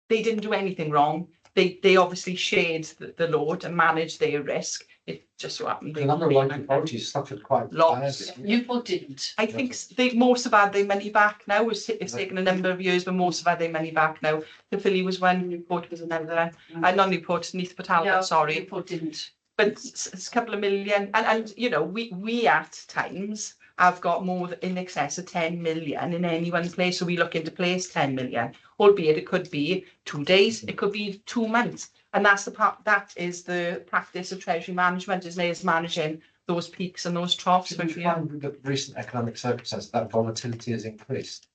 they didn't do anything wrong. They obviously shared the load and managed their risk. It just so happened The number of local authorities suffered quite Lots. badly. Newport didn't. I think most have had their money back now. It's taken a number of years, but most have had their money back now. The Philly was one, Newport was another. Not Newport, Neath Talbot, No, sorry. Newport didn't. But it's a couple of million. And you know, we at times have got more in excess of 10 million in any one place. So we look into place 10 million, albeit it could be 2 days, it could be 2 months. And that's that is the practice of treasury management, isn't it? Is managing those peaks and those troughs. Did you find with the recent economic circumstances that volatility has increased?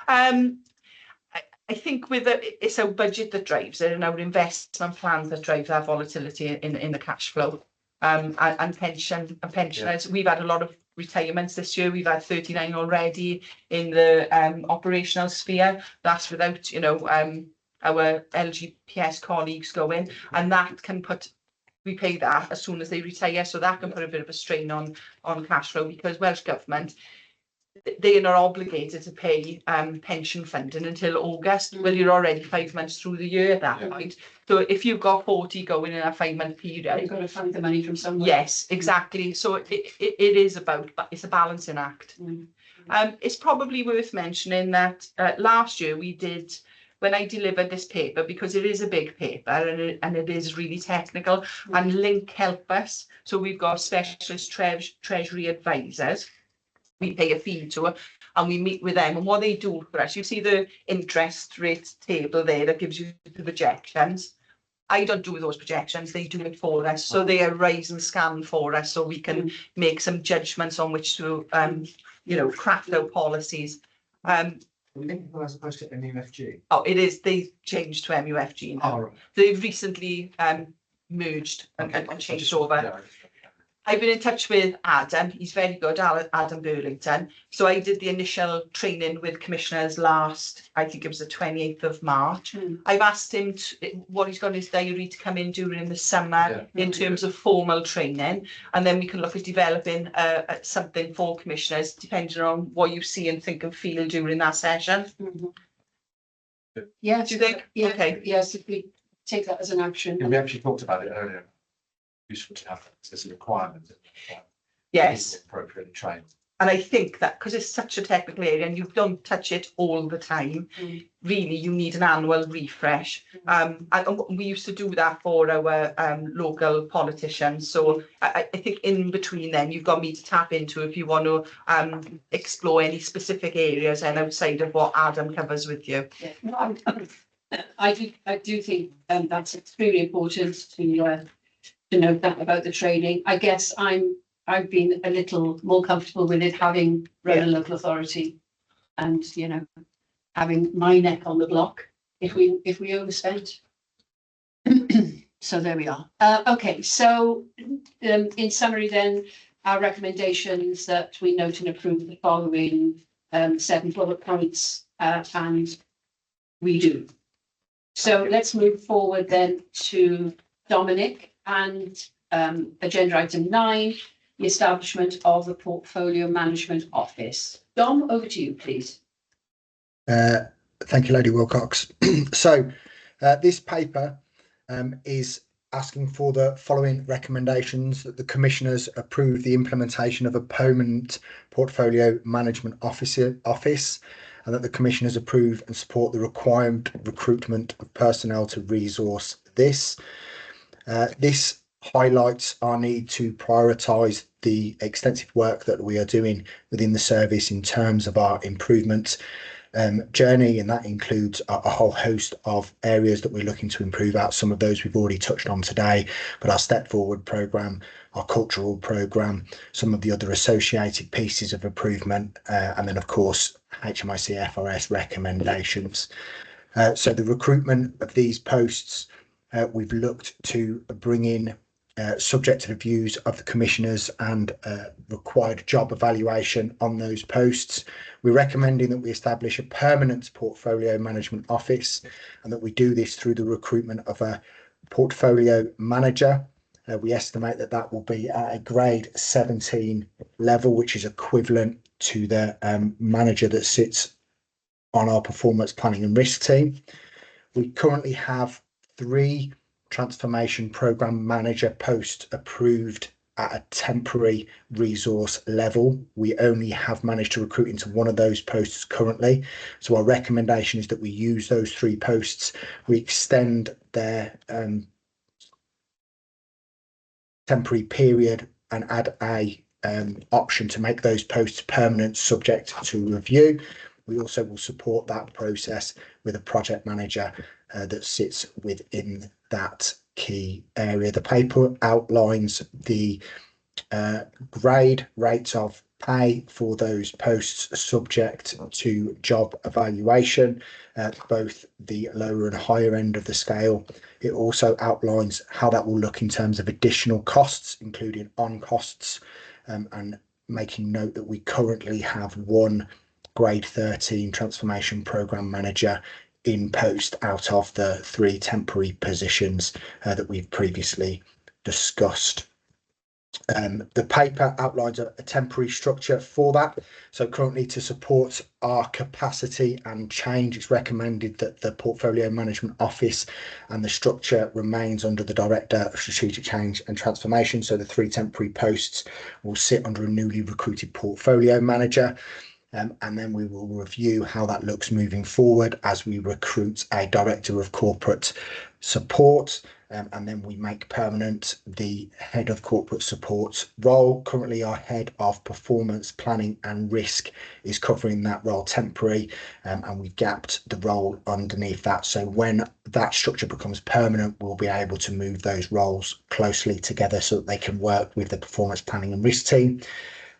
I think it's our budget that drives it, and our investment plans that drive that volatility in the cash flow. And pensioners. We've had a lot of retirements this year. We've had 39 already in the operational sphere. That's without, you know, our LGPS colleagues going, and that can we pay that as soon as they retire, so that can put a bit of a strain on cash flow, because Welsh Government, they are not obligated to pay pension funding until August. Well, you're already 5 months through the year at that point. So if you've got 40 going in a 5 month period, You've got to find the money from somewhere. yes, exactly. So it is about, it's a balancing act. It's probably worth mentioning that last year we did, when I delivered this paper, because it is a big paper and it is really technical, and Link help us. So we've got specialist treasury advisors. We pay a fee to it and we meet with them, and what they do for us, you see the interest rate table there that gives you the projections. I don't do those projections, they do it for us. So they are rise and scan for us, so we can make some judgments on which to you know, craft our policies. As opposed to MUFG. Oh, it is, they changed to MUFG now. Oh, right. They've recently merged and changed over. Yeah. I've been in touch with Adam, he's very good, Adam Burlington. So I did the initial training with commissioners last, I think it was the 28th of March. I've asked him what he's got in his diary to come in during the summer in terms of formal training. And then we can look at developing something for commissioners, depending on what you see and think and feel during that session. Yes. Do you think? Yeah, Okay. yes, if we take that as an action. Yeah, we actually talked about it earlier. Useful to have that as a requirement. Yes. Appropriately trained. And I think that because it's such a technical area and you don't touch it all the time, really you need an annual refresh. And we used to do that for our local politicians. So I think in between them, you've got me to tap into if you want to explore any specific areas and outside of what Adam covers with you. Yeah. No, I do think that's extremely important to note that about the training. I guess I've been a little more comfortable with it having run a local authority, and you know, having my neck on the block if we overspent. So there we are. Okay, so in summary, then our recommendations that we note and approve the following 7 bullet points, and we do. So let's move forward then to Dominic. And agenda item 9, the establishment of the Portfolio Management Office. Dom, over to you, please. Thank you, Lady Wilcox. So this paper is asking for the following recommendations: that the commissioners approve the implementation of a permanent portfolio management office, and that the commissioners approve and support the required recruitment of personnel to resource this. This highlights our need to prioritise the extensive work that we are doing within the service in terms of our improvement journey, and that includes a whole host of areas that we're looking to improve out. Some of those we've already touched on today, but our Step Forward programme, our cultural programme, some of the other associated pieces of improvement, and then of course HMIC FRS recommendations. So the recruitment of these posts, we've looked to bring in subject to the views of the commissioners and required job evaluation on those posts. We're recommending that we establish a permanent portfolio management office, and that we do this through the recruitment of a portfolio manager. We estimate that that will be at a grade 17 level, which is equivalent to the manager that sits on our performance planning and risk team. We currently have 3 transformation program manager posts approved at a temporary resource level. We only have managed to recruit into one of those posts currently. So our recommendation is that we use those 3 posts. We extend their temporary period and add a option to make those posts permanent subject to review. We also will support that process with a project manager that sits within that key area. The paper outlines the grade rates of pay for those posts subject to job evaluation, both the lower and higher end of the scale. It also outlines how that will look in terms of additional costs, including on costs, and making note that we currently have 1 grade 13 transformation program manager in post out of the 3 temporary positions that we've previously discussed. The paper outlines a temporary structure for that. So currently, to support our capacity and change, it's recommended that the Portfolio Management Office and the structure remains under the Director of Strategic Change and Transformation. So the 3 temporary posts will sit under a newly recruited portfolio manager. And then we will review how that looks moving forward as we recruit a Director of Corporate Support, and then we make permanent the Head of Corporate Support role. Currently, our Head of Performance Planning and Risk is covering that role temporary, and we've gapped the role underneath that. So when that structure becomes permanent, we'll be able to move those roles closely together so that they can work with the Performance Planning and Risk team.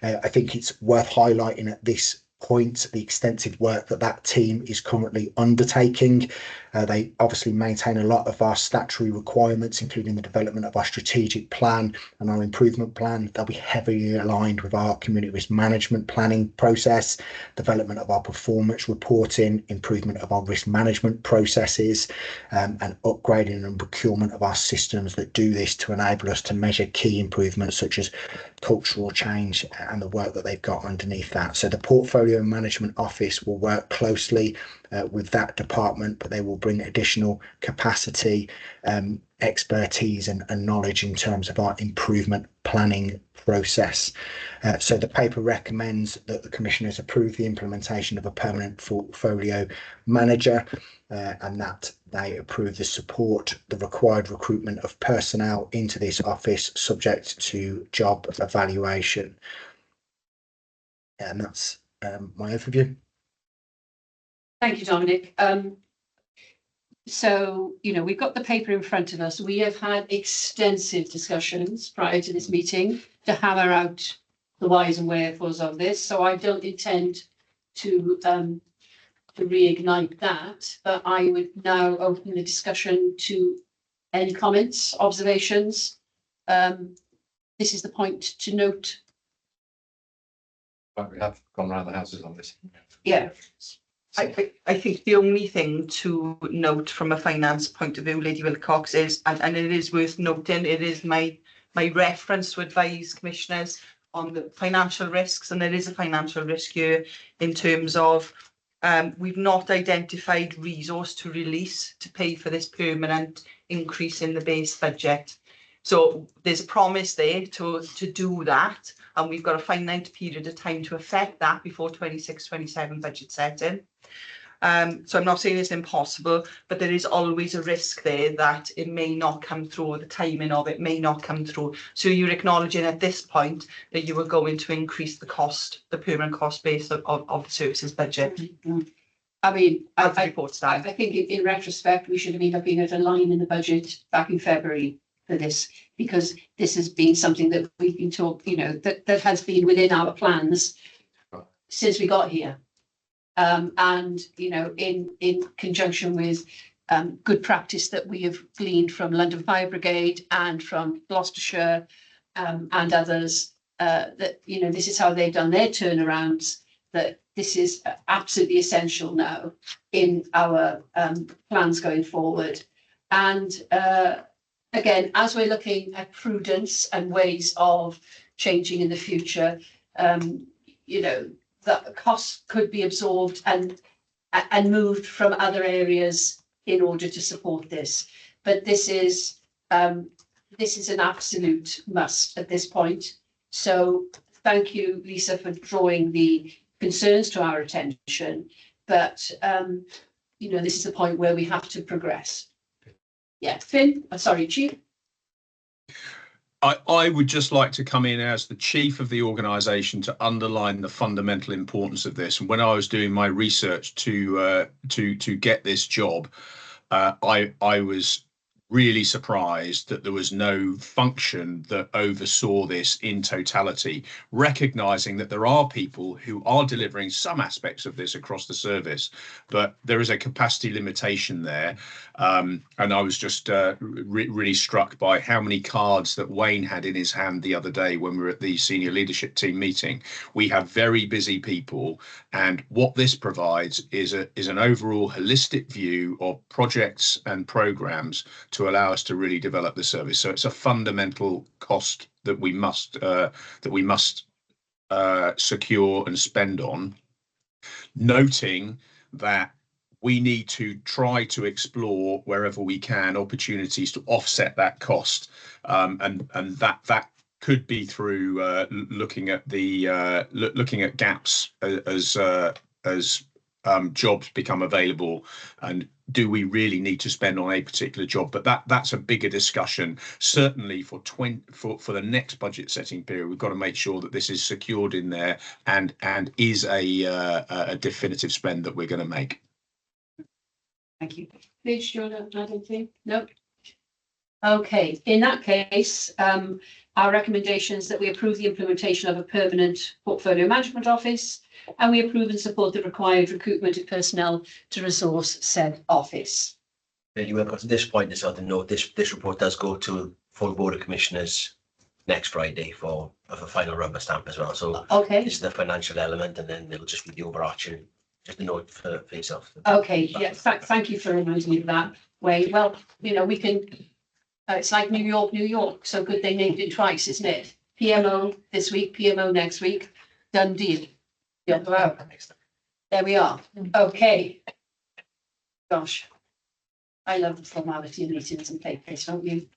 I think it's worth highlighting at this point the extensive work that team is currently undertaking. They obviously maintain a lot of our statutory requirements, including the development of our strategic plan and our improvement plan. They'll be heavily aligned with our community risk management planning process, development of our performance reporting, improvement of our risk management processes, and upgrading and procurement of our systems that do this to enable us to measure key improvements such as cultural change and the work that they've got underneath that. So the Portfolio Management Office will work closely with that department, but they will bring additional capacity, expertise and knowledge in terms of our improvement planning process. So the paper recommends that the commissioners approve the implementation of a permanent portfolio manager, and that they approve the required recruitment of personnel into this office subject to job evaluation. And that's my overview. Thank you, Dominic. So, we've got the paper in front of us. We have had extensive discussions prior to this meeting to hammer out the whys and wherefores of this. So I don't intend to reignite that, but I would now open the discussion to any comments, observations. This is the point to note. But we have gone around the houses on this. Yeah. I think the only thing to note from a finance point of view, Lady Wilcox, is, and it is worth noting, it is my reference to advise commissioners on the financial risks, and there is a financial risk here in terms of we've not identified resource to release to pay for this permanent increase in the base budget. So there's a promise there to do that, and we've got a finite period of time to affect that before 26-27 budget setting. So I'm not saying it's impossible, but there is always a risk there that it may not come through, or the timing of it may not come through. So you're acknowledging at this point that you are going to increase the cost, the permanent cost base of the services budget. I mean, As the I report stands. think in retrospect, we should have been looking at a line in the budget back in February for this, because this has been something that we've been talking, that has been within our plans since we got here. And, in conjunction with good practice that we have gleaned from London Fire Brigade and from Gloucestershire and others, that, this is how they've done their turnarounds, that this is absolutely essential now in our plans going forward. And again, as we're looking at prudence and ways of changing in the future, that costs could be absorbed and moved from other areas in order to support this. But this is an absolute must at this point. So thank you, Lisa, for drawing the concerns to our attention. But this is the point where we have to progress. Yeah, Finn, sorry, Chief. I would just like to come in as the chief of the organisation to underline the fundamental importance of this. And when I was doing my research to get this job, I was really surprised that there was no function that oversaw this in totality, recognising that there are people who are delivering some aspects of this across the service, but there is a capacity limitation there. And I was just really struck by how many cards that Wayne had in his hand the other day when we were at the senior leadership team meeting. We have very busy people, and what this provides is an overall holistic view of projects and programmes to allow us to really develop the service. So it's a fundamental cost that we must secure and spend on, noting that we need to try to explore wherever we can opportunities to offset that cost, and that could be through looking at gaps as jobs become available, and do we really need to spend on a particular job? But that's a bigger discussion. Certainly for the next budget setting period, we've got to make sure that this is secured in there and is a definitive spend that we're going to make. Thank you. Liz, do you want to add anything? No. Okay, in that case, our recommendation is that we approve the implementation of a permanent portfolio management office, and we approve and support the required recruitment of personnel to resource said office. You will, at this point, just to note, this report does go to full board of commissioners next Friday for a final rubber stamp as well. So Okay. this is the financial element, and then it'll just be the overarching. Just a note for yourself. Okay, yes, thank you for reminding me of that, Wayne. Well, we can, it's like New York, so good they named it twice, isn't it? PMO this week, PMO next week, done deal. Yeah, wow. There we are. Okay. Gosh, I love the formality of meetings and papers, don't you?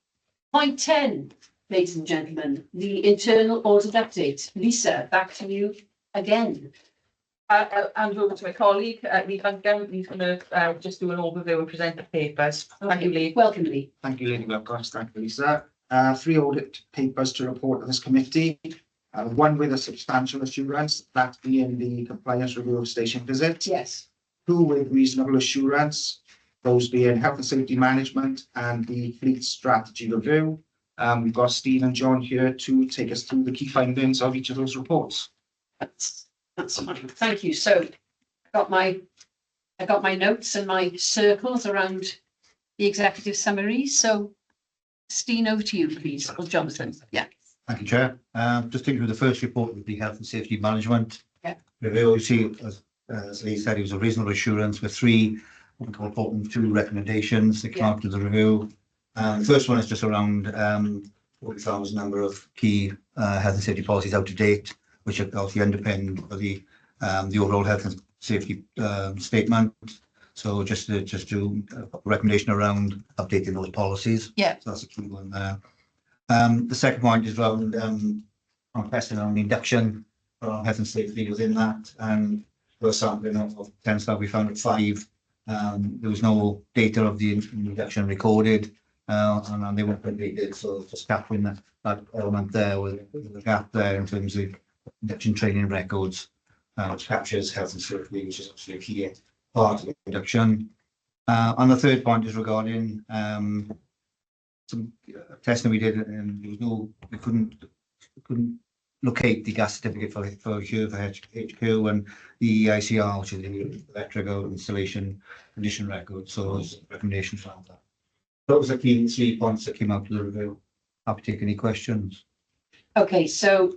Point 10, ladies and gentlemen, the internal audit update. Lisa, back to you again. Hand over to my colleague, Lee Buncan. He's going to just do an overview and present the papers. Thank you, Lee. Welcome, Lee. Thank you, Lady Wilcox. Thank you, Lisa. 3 audit papers to report to this committee. One with a substantial assurance, that being the compliance review of station visits. Yes. 2 with reasonable assurance, those being health and safety management and the fleet strategy review. We've got Steve and John here to take us through the key findings of each of those reports. That's fine. Thank you. So I got my notes and my circles around the executive summary. So Steve, over to you, please, or Jonathan. Yeah. Thank you, Chair. Just thinking of the first report with the health and safety management. Yeah. We obviously, as as Lee said, it was a reasonable assurance with three, what we call important two recommendations that came out of the review. The first one is just around what we found was a number of key health and safety policies out of date, which are obviously underpinned by the overall health and safety statement. So just to a recommendation around updating those policies. Yeah. So that's a key one there. The second point is around testing on induction for health and safety within that. And there was sampling of 10 staff. We found at 5. There was no data of the induction recorded, and they weren't completed. So just capturing that element there with the gap there in terms of induction training records, which captures health and safety, which is actually a key part of the induction. And the third point is regarding some testing we did, and there was no, we couldn't locate the gas certificate for HQ and the ICR, which is the electrical installation condition record. So there's recommendations around that. Those are the key 3 points that came out of the review. Happy to take any questions. Okay, so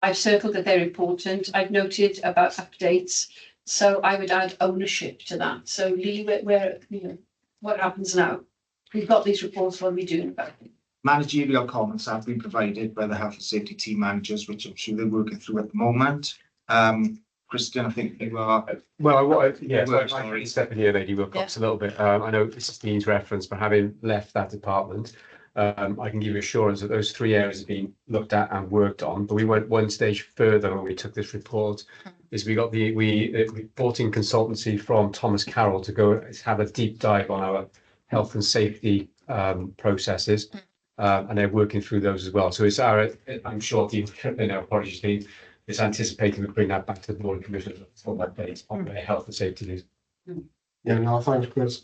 I've circled that they're important. I've noted about updates. So I would add ownership to that. So Lee, where you know, what happens now? We've got these reports. What are we doing about it? Managerial comments have been provided by the health and safety team managers, which I'm sure they're working through at the moment. Christian, I think you are. Well, I can step in here, Lady Wilcox, a little bit. I know this is Dean's reference, but having left that department, I can give you assurance that those 3 areas have been looked at and worked on. But we went one stage further when we took this report. Is we got the reporting consultancy from Thomas Carroll to go have a deep dive on our health and safety processes, and they're working through those as well. So it's our, I'm sure the apologies team is anticipating to bring that back to the board of commissioners for that date on their health and safety news. Yeah, no, thanks, Chris.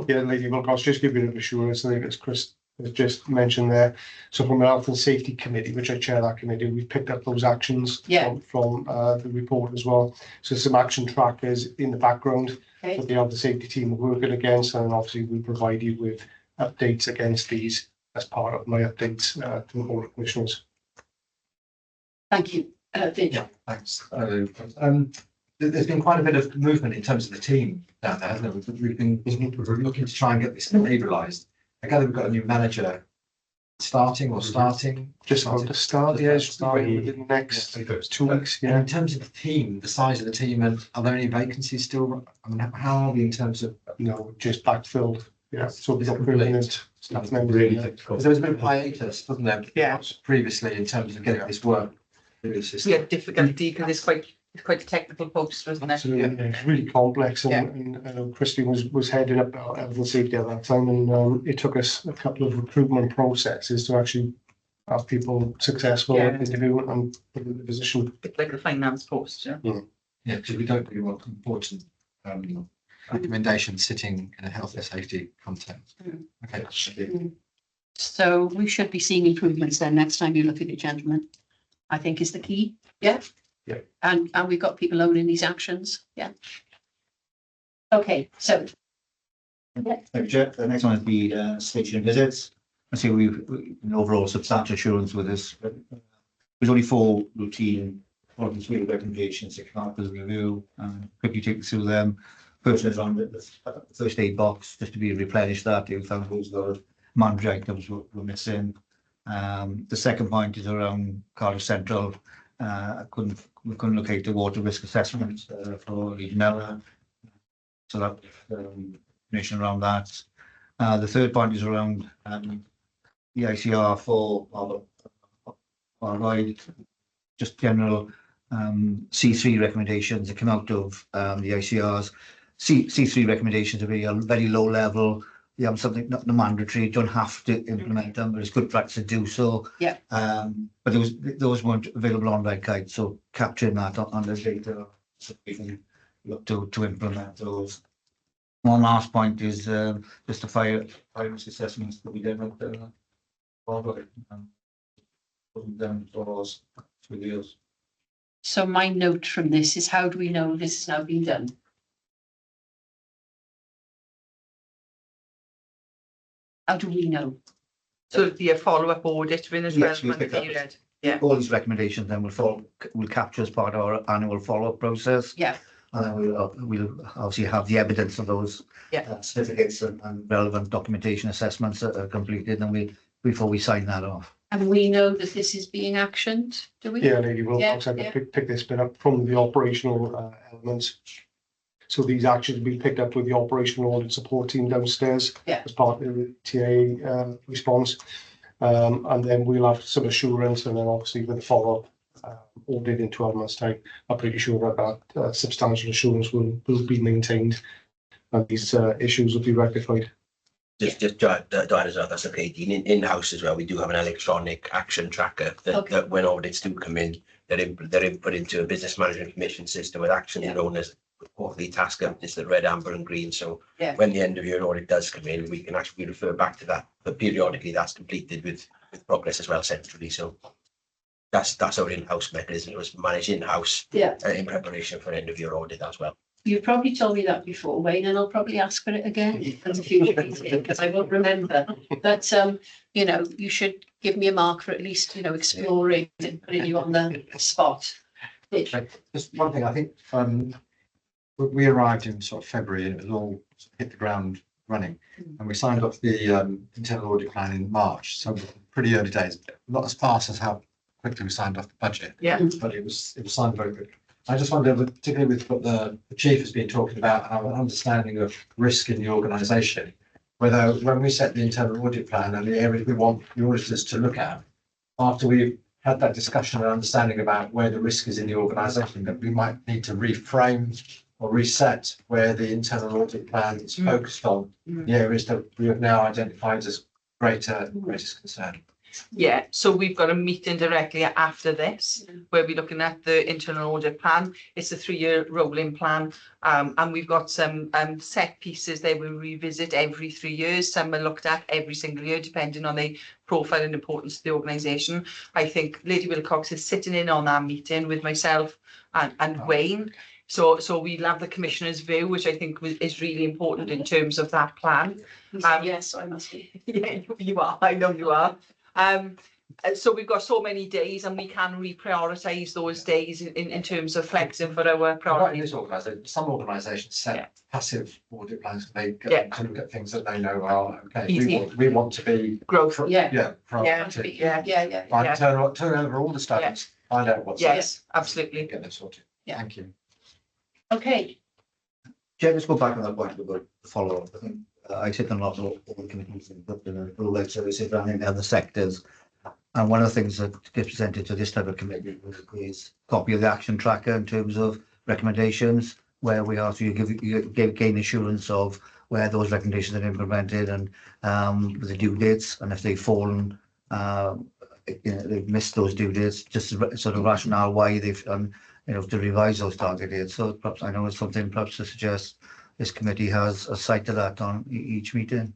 Yeah, Lady Wilcox, just give you an assurance. I think as Chris has just mentioned there. So from the Health and Safety Committee, which I chair that committee, we've picked up those actions from the report as well. So some action trackers in the background that the Health and Safety team are working against, and obviously we provide you with updates against these as part of my updates to the board of commissioners. Thank you. Yeah, thanks. There's been quite a bit of movement in terms of the team down there, hasn't there? We've been looking to try and get this stabilised. I gather we've got a new manager starting. Just about to start, yeah, starting within the next 2 weeks. Yeah. And in terms of the team, the size of the team, and are there any vacancies still? I mean, how are we in terms of? No, just backfilled. Yeah, so we've got complete? permanent staff members. Really Yeah. difficult. There was a bit of hiatus, wasn't there? Yeah. Previously, in terms of getting this work. We had difficulty because it's quite a technical post, wasn't it? Absolutely, yeah. It's really complex, and I know Christine was heading up our health and safety at that time, and it took us a couple of recruitment processes to actually have people successful interview and put in the position. A bit like the finance post, yeah. Yeah, because we don't really want important recommendations sitting in a health and safety context. Okay. So we should be seeing improvements then next time you look at it, gentlemen. I think is the key. Yeah. Yeah. And we've got people owning these actions. Yeah. Okay, so. Thank you, Chair. The next one is the station visits. I see we've an overall substantial assurance with this. There's only 4 routine audits with recommendations that come out of the review. Quickly take you through them. First is on the first aid box, just to be replenished that. We found those mandatory items were missing. The second point is around Cardiff Central. We couldn't locate the water risk assessment for Legionella. So that information around that. The third point is around the ICR for our just general C3 recommendations that come out of the ICRs. C3 recommendations are very low level. You have something not mandatory, you don't have to implement them, but it's good practice to do so. Yeah. But those weren't available on Red Kite, so capturing that on the data so we can look to implement those. One last point is just the fire risk assessments that we did with the So my note from this is, how do we know this has now been done? How do we know? So it'd be a follow-up audit within as Yes, relevant we'll pick up period. Yeah. all these recommendations then we'll capture as part of our annual follow-up process. Yeah. And then we'll obviously have the evidence of those certificates and relevant documentation assessments that are completed, and before we sign that off. And we know that this is being actioned, do we? Yeah, Lady Wilcox, I pick this bit up from the operational elements. So these actions will be picked up with the operational audit support team downstairs as part of the TA response. And then we'll have some assurance, and then obviously with the follow-up audit in 12 months' time, I'm pretty sure that substantial assurance will be maintained and these issues will be rectified. Just to add as well, that's okay, Dean. In-house as well, we do have an electronic action tracker that when audits do come in, they're input into a business management commission system with actions known as quarterly task updates that red, amber and green. So when the end of year audit does come in, we can actually refer back to that. But periodically that's completed with progress as well centrally. So that's our in-house mechanism. It was managed in-house in preparation for end of year audit as well. You've probably told me that before, Wayne, and I'll probably ask for it again at a future meeting because I won't remember. But you know, you should give me a mark for at least, you know, exploring and putting you on the spot. Just one thing, I think we arrived in sort of February and it was all hit the ground running, and we signed off the internal audit plan in March. So pretty early days, not as fast as how quickly we signed off the budget. But it was signed very quickly. I just wonder, particularly with what the chief has been talking about, our understanding of risk in the organisation, whether when we set the internal audit plan and the areas we want the auditors to look at, after we've had that discussion and understanding about where the risk is in the organisation, that we might need to reframe or reset where the internal audit plan is focused on the areas that we have now identified as greatest concern. Yeah, so we've got a meeting directly after this where we're looking at the internal audit plan. It's a 3-year rolling plan, and we've got some set pieces there we revisit every 3 years. Some are looked at every single year depending on the profile and importance of the organisation. I think Lady Wilcox is sitting in on that meeting with myself and Wayne. So we'll have the commissioner's view, which I think is really important in terms of that plan. Yes, I must be. Yeah, you are. I know you are. So we've got so many days and we can reprioritise those days in terms of flexing for our priorities. Some organisations set passive audit plans to look at things that they know are okay. We want to be growth. Proactive. Turn over all the studies, find out what's absolutely. Get them sorted. Thank you. Okay. Jay, let's go back on that point about the follow-up. I think I sit on a lot of all committees and all that services around in other sectors. And one of the things that gets presented to this type of committee is a copy of the action tracker in terms of recommendations, where we ask you to gain assurance of where those recommendations are implemented and the due dates, and if they've fallen, they've missed those due dates, just sort of rationale why they've to revise those target dates. So perhaps I know it's something perhaps to suggest this committee has a sight to that on each meeting.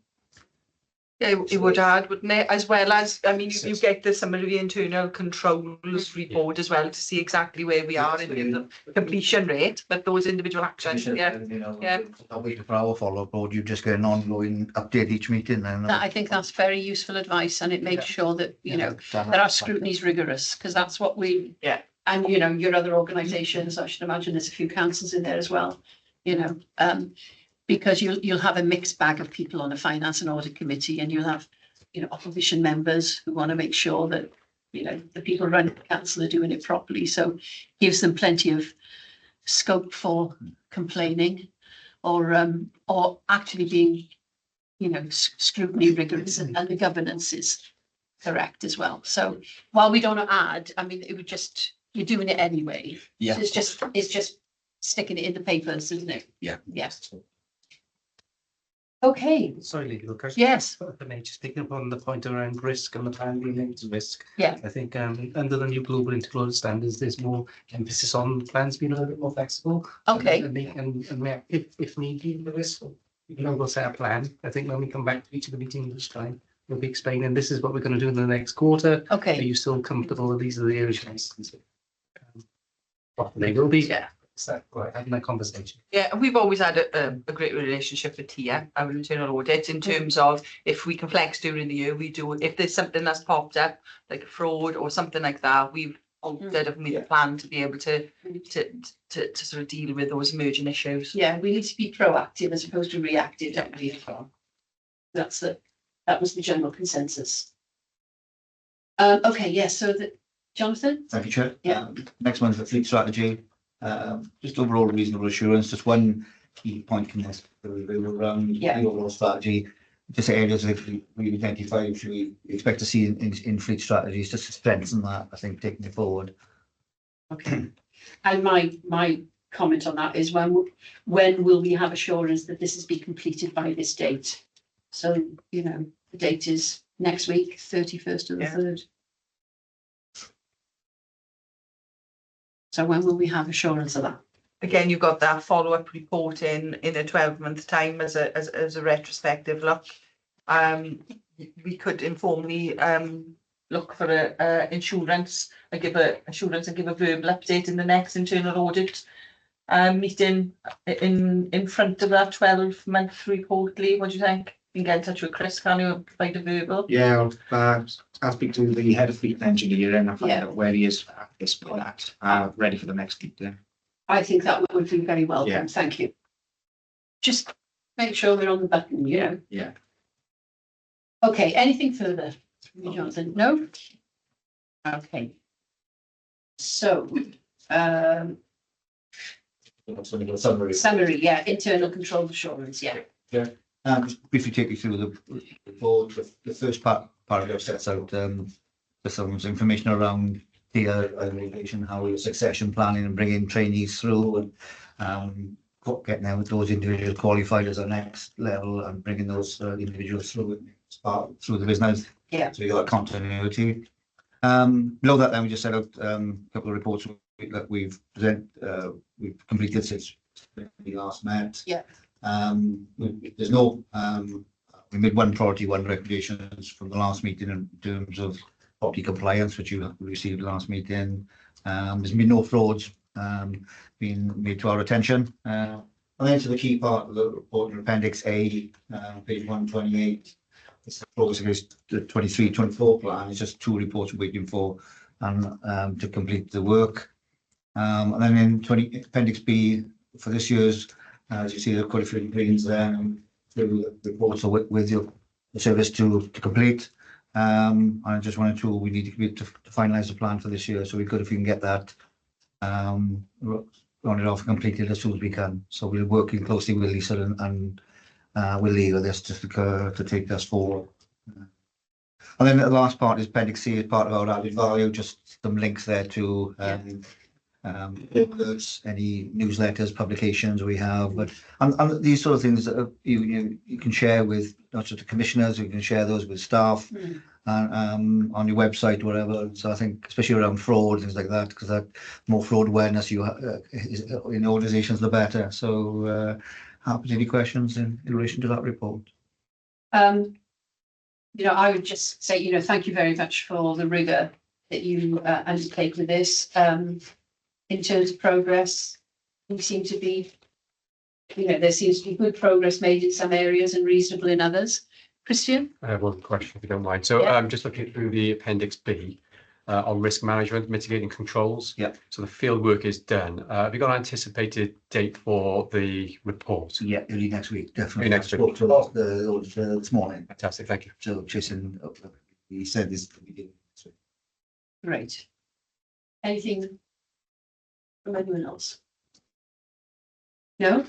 Yeah, it would add, wouldn't it? As well as, I mean, you get the summary of the internal controls report as well to see exactly where we are in terms of completion rate, but those individual actions. Not waiting for our follow-up board, you just get an ongoing update each meeting then. I think that's very useful advice, and it makes sure that, that our scrutiny is rigorous, because that's what we, and, your other organisations, I should imagine there's a few councils in there as well, because you'll have a mixed bag of people on a finance and audit committee, and you'll have, opposition members who want to make sure that, the people running the council are doing it properly. So gives them plenty of scope for complaining or actually being, scrutiny rigorous, and the governance is correct as well. So while we don't add, I mean, it would just, you're doing it anyway. Yeah. It's just sticking it in the papers, isn't it? Yeah. Yes. Okay. Sorry, Lady Wilcox. Yes. If I may just pick up on the point around risk and the plan related to risk. Yeah. I think under the new global integrated standards, there's more emphasis on plans being a little bit more flexible. Okay. And if need be, the risk, we'll set a plan. I think when we come back to each of the meetings each time, we'll be explaining this is what we're going to do in the next quarter. Okay. Are you still comfortable that these are the areas you want to consider? They will be. Yeah. So having that conversation. Yeah, and we've always had a great relationship with TIA, our internal audit, in terms of if we can flex during the year, we do. If there's something that's popped up, like a fraud or something like that, we've altered, have made a plan to be able to sort of deal with those emerging issues. Yeah, we need to be proactive as opposed to reactive, don't we? That was the general consensus. Okay, yes, so Jonathan? Thank you, Chair. Yeah. Next one is the fleet strategy. Just overall reasonable assurance, just one key point from this review around Yeah. the overall strategy. Just areas that we identify which we expect to see in fleet strategies, just to strengthen that, I think, taking it forward. Okay. And my comment on that is when will we have assurance that this has been completed by this date? So, you know, the date is next week, 31st of the 3rd. So when will we have assurance of that? Again, you've got that follow-up report in a 12-month time as a retrospective look. We could informally look for a insurance and give a assurance and give a verbal update in the next internal audit meeting in front of that 12-month report. Lee, what do you think? You can get in touch with Chris, can you provide a verbal? Yeah, I'll speak to the head of fleet engineer and I'll find out where he is at this point, ready for the next fleet then. I think that would be very welcome. Yeah. Thank you. Just make sure we're on the button, you know. Yeah. Okay, anything further, Jonathan? No? Okay. So, summary, yeah, internal control assurance, yeah. Just briefly take you through the report. The first paragraph sets out some information around the organization, how we're succession planning and bringing trainees through, and getting out those individuals qualified as our next level and bringing those individuals through the business. Yeah. So you got continuity. Below that, then we just set out a couple of reports that we've completed since we last met. Yeah. There's no, we made one priority, one recommendations from the last meeting in terms of property compliance, which you received last meeting. There's been no frauds being made to our attention. And then to the key part of the report in Appendix A, page 128. It's the progress against the 23-24 plan. It's just 2 reports we're waiting for and to complete the work. And then in Appendix B for this year's, as you see, there are quite a few ingredients there, and the reports are with the service to complete. I just wanted to, we need to finalise the plan for this year, so we're good if we can get that rounded off and completed as soon as we can. So we're working closely with Lisa and with Lee with this just to take us forward. And then the last part is Appendix C, as part of our added value, just some links there to any newsletters, publications we have, but and these sort of things that you can share with not just the commissioners, you can share those with staff and on your website, whatever. So I think especially around fraud, things like that, because that more fraud awareness you in organisations, the better. So happy to any questions in relation to that report. You know, I would just say, you know, thank you very much for the rigour that you undertake with this. In terms of progress, we seem to be, you know, there seems to be good progress made in some areas and reasonable in others. Christian? I have one question, if you don't mind. So Yeah. just looking through the Appendix B on risk management, mitigating controls. Yeah. So the field work is done. Have you got an anticipated date for the report? Yeah, early next week, definitely. Early next week. I spoke to the auditor this morning. Fantastic, thank you. So Jason, he said this. Great. Anything from anyone else? No?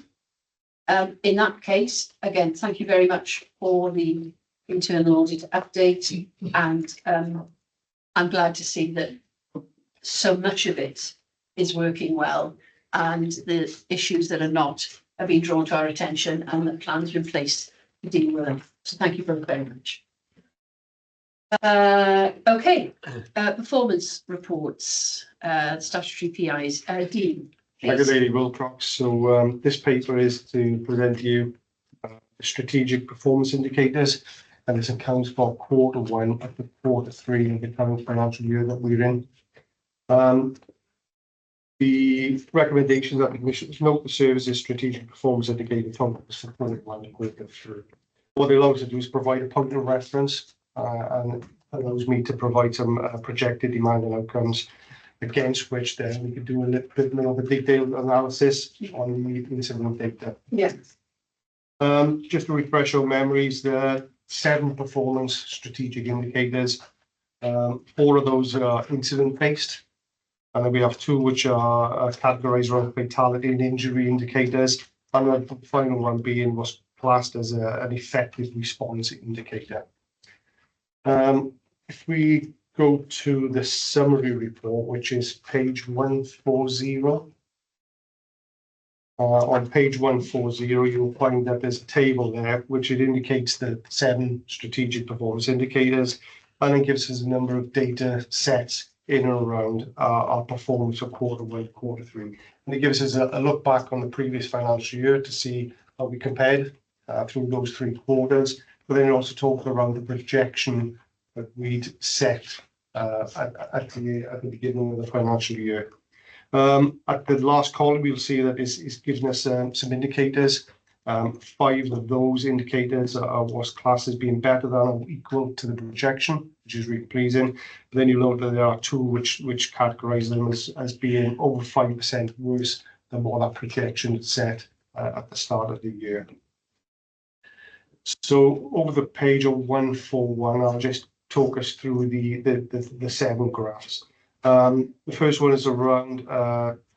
In that case, again, thank you very much for the internal audit update, and I'm glad to see that so much of it is working well, and the issues that are not have been drawn to our attention, and the plans are in place to deal with them. So thank you very much. Okay, performance reports, statutory PIs, Dean. Thank you, Lady Wilcox. So this paper is to present to you strategic performance indicators, and this accounts for Q1 up to Q3 of the current financial year that we're in. The recommendations that the Commission note the services strategic performance indicator focus for Q1. What it allows us to do is provide a point of reference and allows me to provide some projected demand and outcomes against which then we could do a little bit more of a detailed analysis on the incident data. Yeah. Just to refresh our memories, there are 7 performance strategic indicators. 4 of those are incident based, and then we have 2 which are categorized around fatality and injury indicators, and then the final one being was classed as an effective response indicator. If we go to the summary report, which is page 140. On page 140, you'll find that there's a table there which it indicates the 7 strategic performance indicators, and it gives us a number of data sets in and around our performance for Q1, Q3. And it gives us a look back on the previous financial year to see how we compared through those 3 quarters, but then it also talks around the projection that we'd set at the beginning of the financial year. At the last column, you'll see that it's given us some indicators. 5 of those indicators was classed as being better than or equal to the projection, which is really pleasing. But then you note that there are 2 which categorize them as being over 5% worse than what that projection had set at the start of the year. So over the page on 141, I'll just talk us through the 7 graphs. The first one is around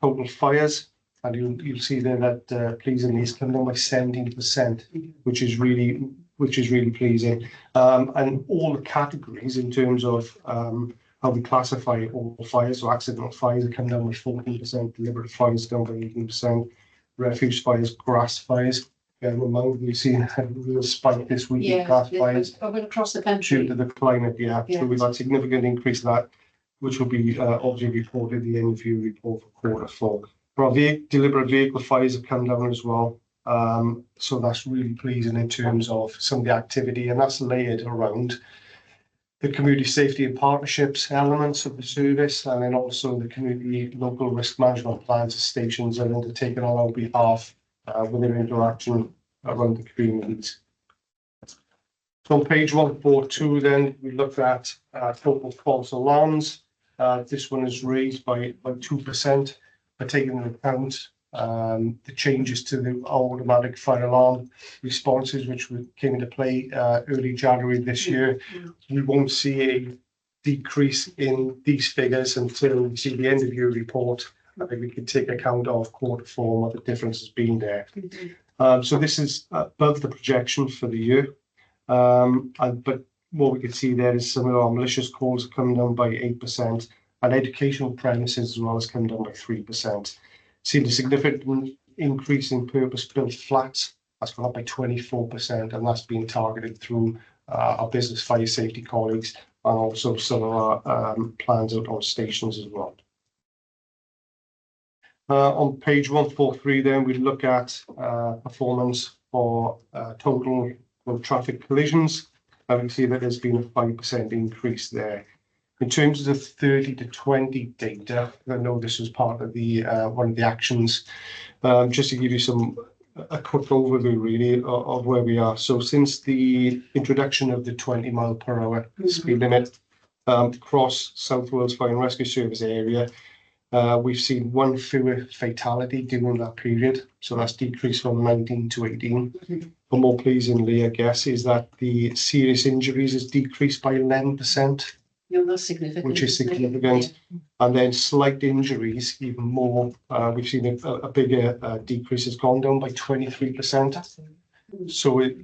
total fires, and you'll see there that pleasingly it's come down by 17%, which is really pleasing. And all the categories in terms of how we classify all fires, so accidental fires have come down by 14%, deliberate fires down by 18%, refuge fires, grass fires. We've seen a real spike this week in grass fires across the country due to the climate. So we've had a significant increase of that, which will be obviously reported in the end of year report for Q4. For our deliberate vehicle fires have come down as well. So that's really pleasing in terms of some of the activity, and that's layered around the community safety and partnerships elements of the service, and then also the community local risk management plans and stations are undertaken on our behalf with their interaction around the communities. So on page 142, then we looked at total false alarms. This one is raised by 2%, but taking into account the changes to the automatic fire alarm responses, which came into play early January this year. We won't see a decrease in these figures until we see the end of year report. I think we can take account of Q4 and what the difference has been there. So this is above the projection for the year. But what we can see there is some of our malicious calls are coming down by 8%, and educational premises as well has come down by 3%. Seen a significant increase in purpose-built flats. That's gone up by 24%, and that's been targeted through our business fire safety colleagues and also some of our plans out on stations as well. On page 143, then we look at performance for total road traffic collisions. And we can see that there's been a 5% increase there. In terms of the 30 to 20 data, I know this was part of the one of the actions. Just to give you a quick overview really of where we are. So since the introduction of the 20 mile per hour speed limit across South Wales Fire and Rescue Service area, we've seen 1 fewer fatality during that period. So that's decreased from 19 to 18. But more pleasingly, I guess, is that the serious injuries has decreased by 11%. That's significant. Which is significant. And then slight injuries, even more. We've seen a bigger decrease, has gone down by 23%. So it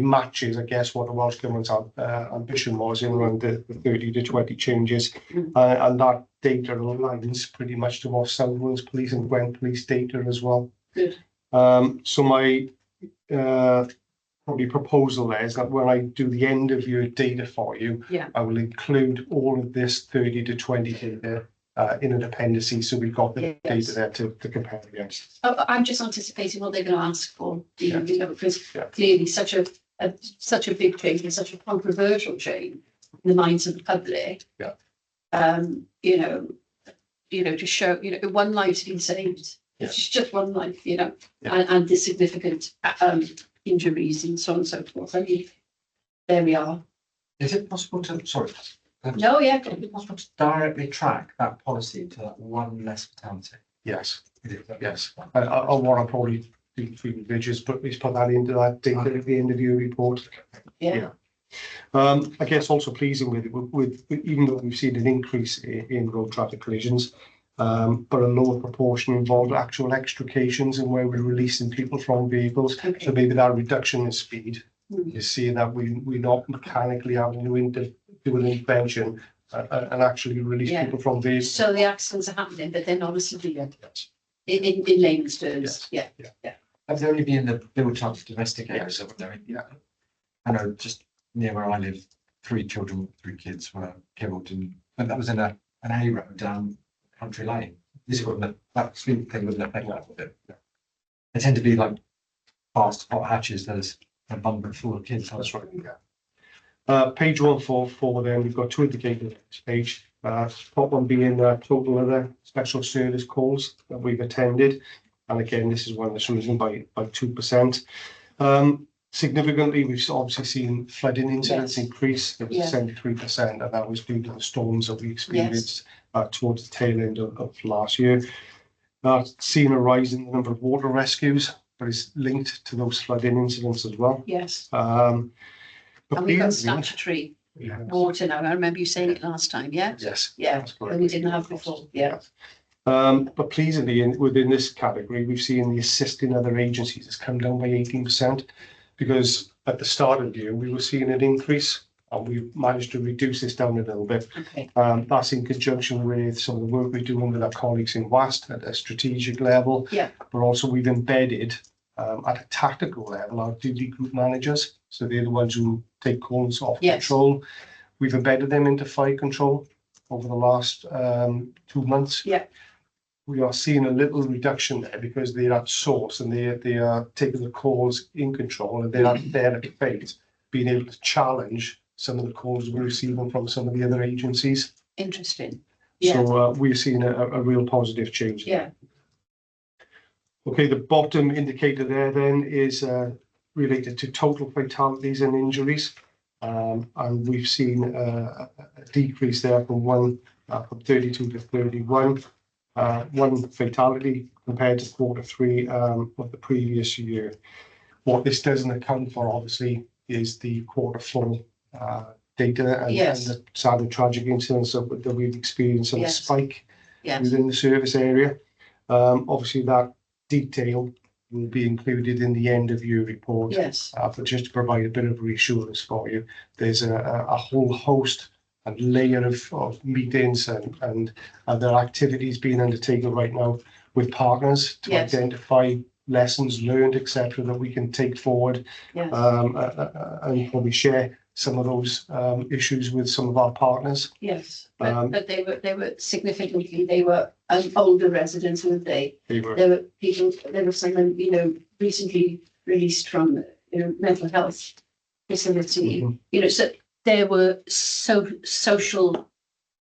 matches, I guess, what the Welsh Government's ambition was in around the 30 to 20 changes. And that data aligns pretty much to what South Wales Police and Gwent Police data as well. Good. So my probably proposal there is that when I do the end of year data for you, I will include all of this 30 to 20 data in an appendice, so we've got the data there to compare against. I'm just anticipating what they're going to ask for, because clearly such a big change and such a controversial change in the minds of the public. To show, one life's been saved. It's just one life, and the significant injuries and so on and so forth. I mean, there we are. Is it possible to, sorry, No, yeah. Is it possible to directly track that policy to that one less fatality? Yes, Is it? yes. I want to probably do 3 pages, but please put that into that data at the end of your report. Yeah. I guess also pleasing with even though we've seen an increase in road traffic collisions, but a lower proportion involved actual extrications and where we're releasing people from vehicles. Okay. So maybe that reduction in speed Mm. is seeing that we're not mechanically having to do an intervention and actually release Yeah. people from vehicles. So the accidents are happening, but they're not as severe. In layman's terms, yeah. Have they only been the built-up domestic areas of there? Yeah. I know just near where I live, 3 children, 3 kids were killed, and that was in an A road down country lane. This wouldn't, that speed thing wouldn't affect that, would it? They tend to be like fast hot hatches. There's a bumper full of kids. That's right, yeah. Page 144, then we've got 2 indicators on this page. Top one being total other special service calls that we've attended. And again, this is one that's risen by 2%. Significantly, we've obviously seen flooding incidents increase. It was 73%, and that was due to the storms that we experienced towards the tail end of last year. Seen a rise in the number of water rescues, but it's linked to those flooding incidents as well. Yes. But And we've got pleasingly- statutory water now. I remember you saying it last time, yeah? Yes. Yeah, that's correct. that we didn't have before, yeah. But pleasingly, within this category, we've seen the assisting other agencies has come down by 18%, because at the start of the year, we were seeing an increase, and we've managed to reduce this down a little bit. Okay. That's in conjunction with some of the work we're doing with our colleagues in WAST at a strategic level. Yeah. But also we've embedded at a tactical level our duty group managers. So they're the ones who take calls off control. We've embedded them into fire control over the last 2 months. Yeah. We are seeing a little reduction there because they're at source and they are taking the calls in control, and they're at their fate, being able to challenge some of the calls we're receiving from some of the other agencies. Interesting. Yeah. So we're seeing a real positive change. Yeah. Okay, the bottom indicator there then is related to total fatalities and injuries. And we've seen a decrease there from 32 to 31. 1 fatality compared to Q3 of the previous year. What this doesn't account for, obviously, is the Q4 data and the sad and tragic incidents that we've experienced and a spike within the service area. Obviously, that detail will be included in the end of year report. Yes. But just to provide a bit of reassurance for you, there's a whole host and layer of meetings and other activities being undertaken right now with partners to identify lessons learned, etc., that we can take forward and probably share some of those issues with some of our partners. Yes, but they were significantly, they were older residents, weren't they? They were. There were people, there was someone, recently released from, mental health facility, so there were social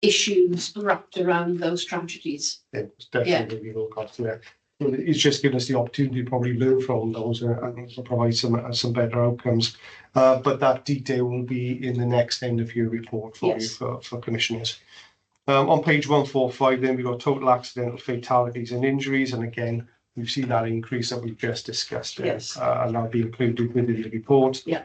issues wrapped around those tragedies. Yeah, it's definitely will cost there. It's just given us the opportunity to probably learn from those and provide some better outcomes. But that detail will be in the next end of year report for you for commissioners. On page 145, then we've got total accidental fatalities and injuries, and again we've seen that increase that we've just discussed. And that'll be included within the report. Yeah.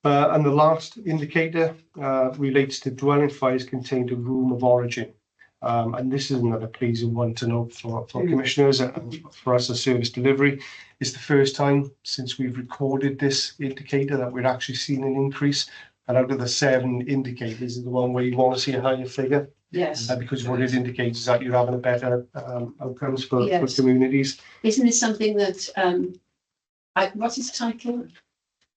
And the last indicator relates to dwelling fires contained in room of origin. And this is another pleasing one to note for commissioners and for us as service delivery. It's the first time since we've recorded this indicator that we're actually seeing an increase. And out of the 7 indicators is the one where you want to see a higher figure. Yes. Because what it indicates is that you're having a better outcomes for communities. Isn't this something that, what's his title?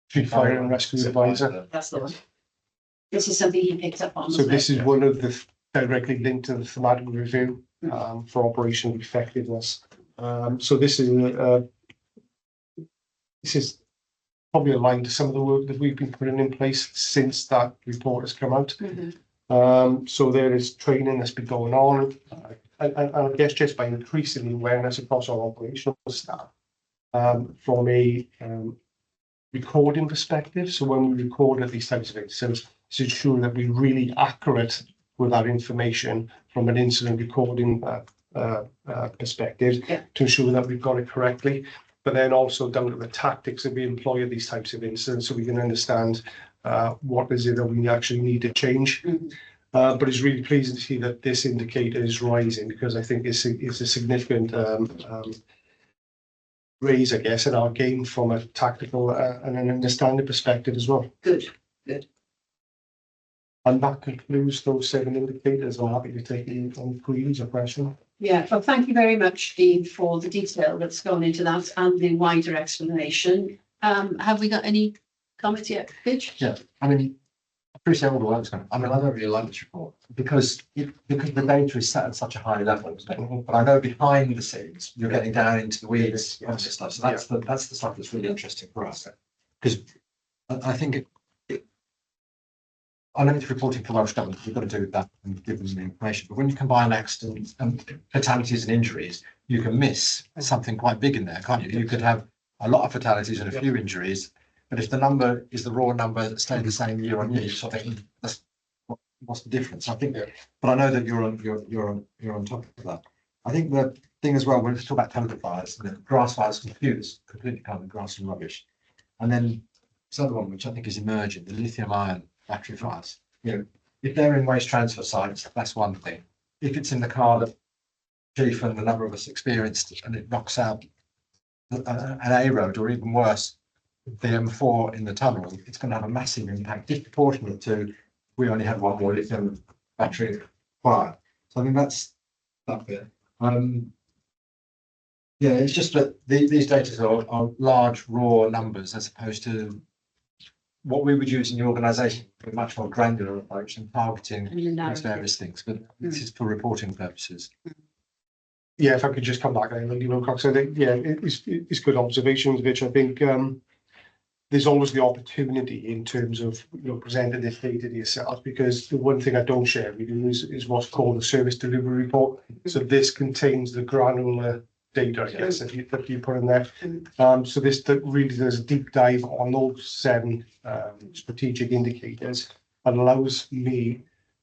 Chief Fire and Rescue Advisor. That's the one. This is something he picked up on. So this is one of the directly linked to the thematic review for operational effectiveness. So this is probably aligned to some of the work that we've been putting in place since that report has come out. So there is training that's been going on, and I guess just by increasing the awareness across our operational staff from a recording perspective. So when we record at these types of incidents, to ensure that we're really accurate with that information from an incident recording perspective to ensure that we've got it correctly, but then also down to the tactics that we employ at these types of incidents, so we can understand what is it that we actually need to change. But it's really pleasing to see that this indicator is rising, because I think it's a significant raise, I guess, in our game from a tactical and an understanding perspective as well. Good, good. And that concludes those 7 indicators. I'm happy to take any queries or questions. Yeah, well, thank you very much, Dean, for the detail that's gone into that and the wider explanation. Have we got any comments yet, Pitch? Yeah, I mean, I appreciate all the work. I mean, I don't really like this report because the data is set at such a high level, but I know behind the scenes you're getting down into the weeds of this stuff. So that's the stuff that's really interesting for us, because I think unlimited reporting for Welsh Government, we've got to do that and give them the information. But when you combine accidents and fatalities and injuries, you can miss something quite big in there, can't you? You could have a lot of fatalities and a few injuries, but if the number is the raw number that stayed the same year on year, you sort of think, what's the difference? I think, but I know that you're on top of that. I think the thing as well, when we talk about chemical fires, the grass fires confused, completely covered grass and rubbish. And then this other one, which I think is emerging, the lithium ion battery fires. You know, if they're in waste transfer sites, that's one thing. If it's in the car that Chief and the number of us experienced and it knocks out an A road, or even worse, the M4 in the tunnel, it's going to have a massive impact, disproportionate to we only had one more lithium battery fire. So I think that's that bit. Yeah, it's just that these data are large raw numbers as opposed to what we would use in the organisation, a much more granular approach and targeting these various things. But this is for reporting purposes. Yeah, if I could just come back, Lady Wilcox, I think, yeah, it's good observations, which I think there's always the opportunity in terms of, you know, presenting this data to yourself, because the one thing I don't share with you is what's called the service delivery report. So this contains the granular data, I guess, that you put in there. So this really does a deep dive on those 7 strategic indicators and allows me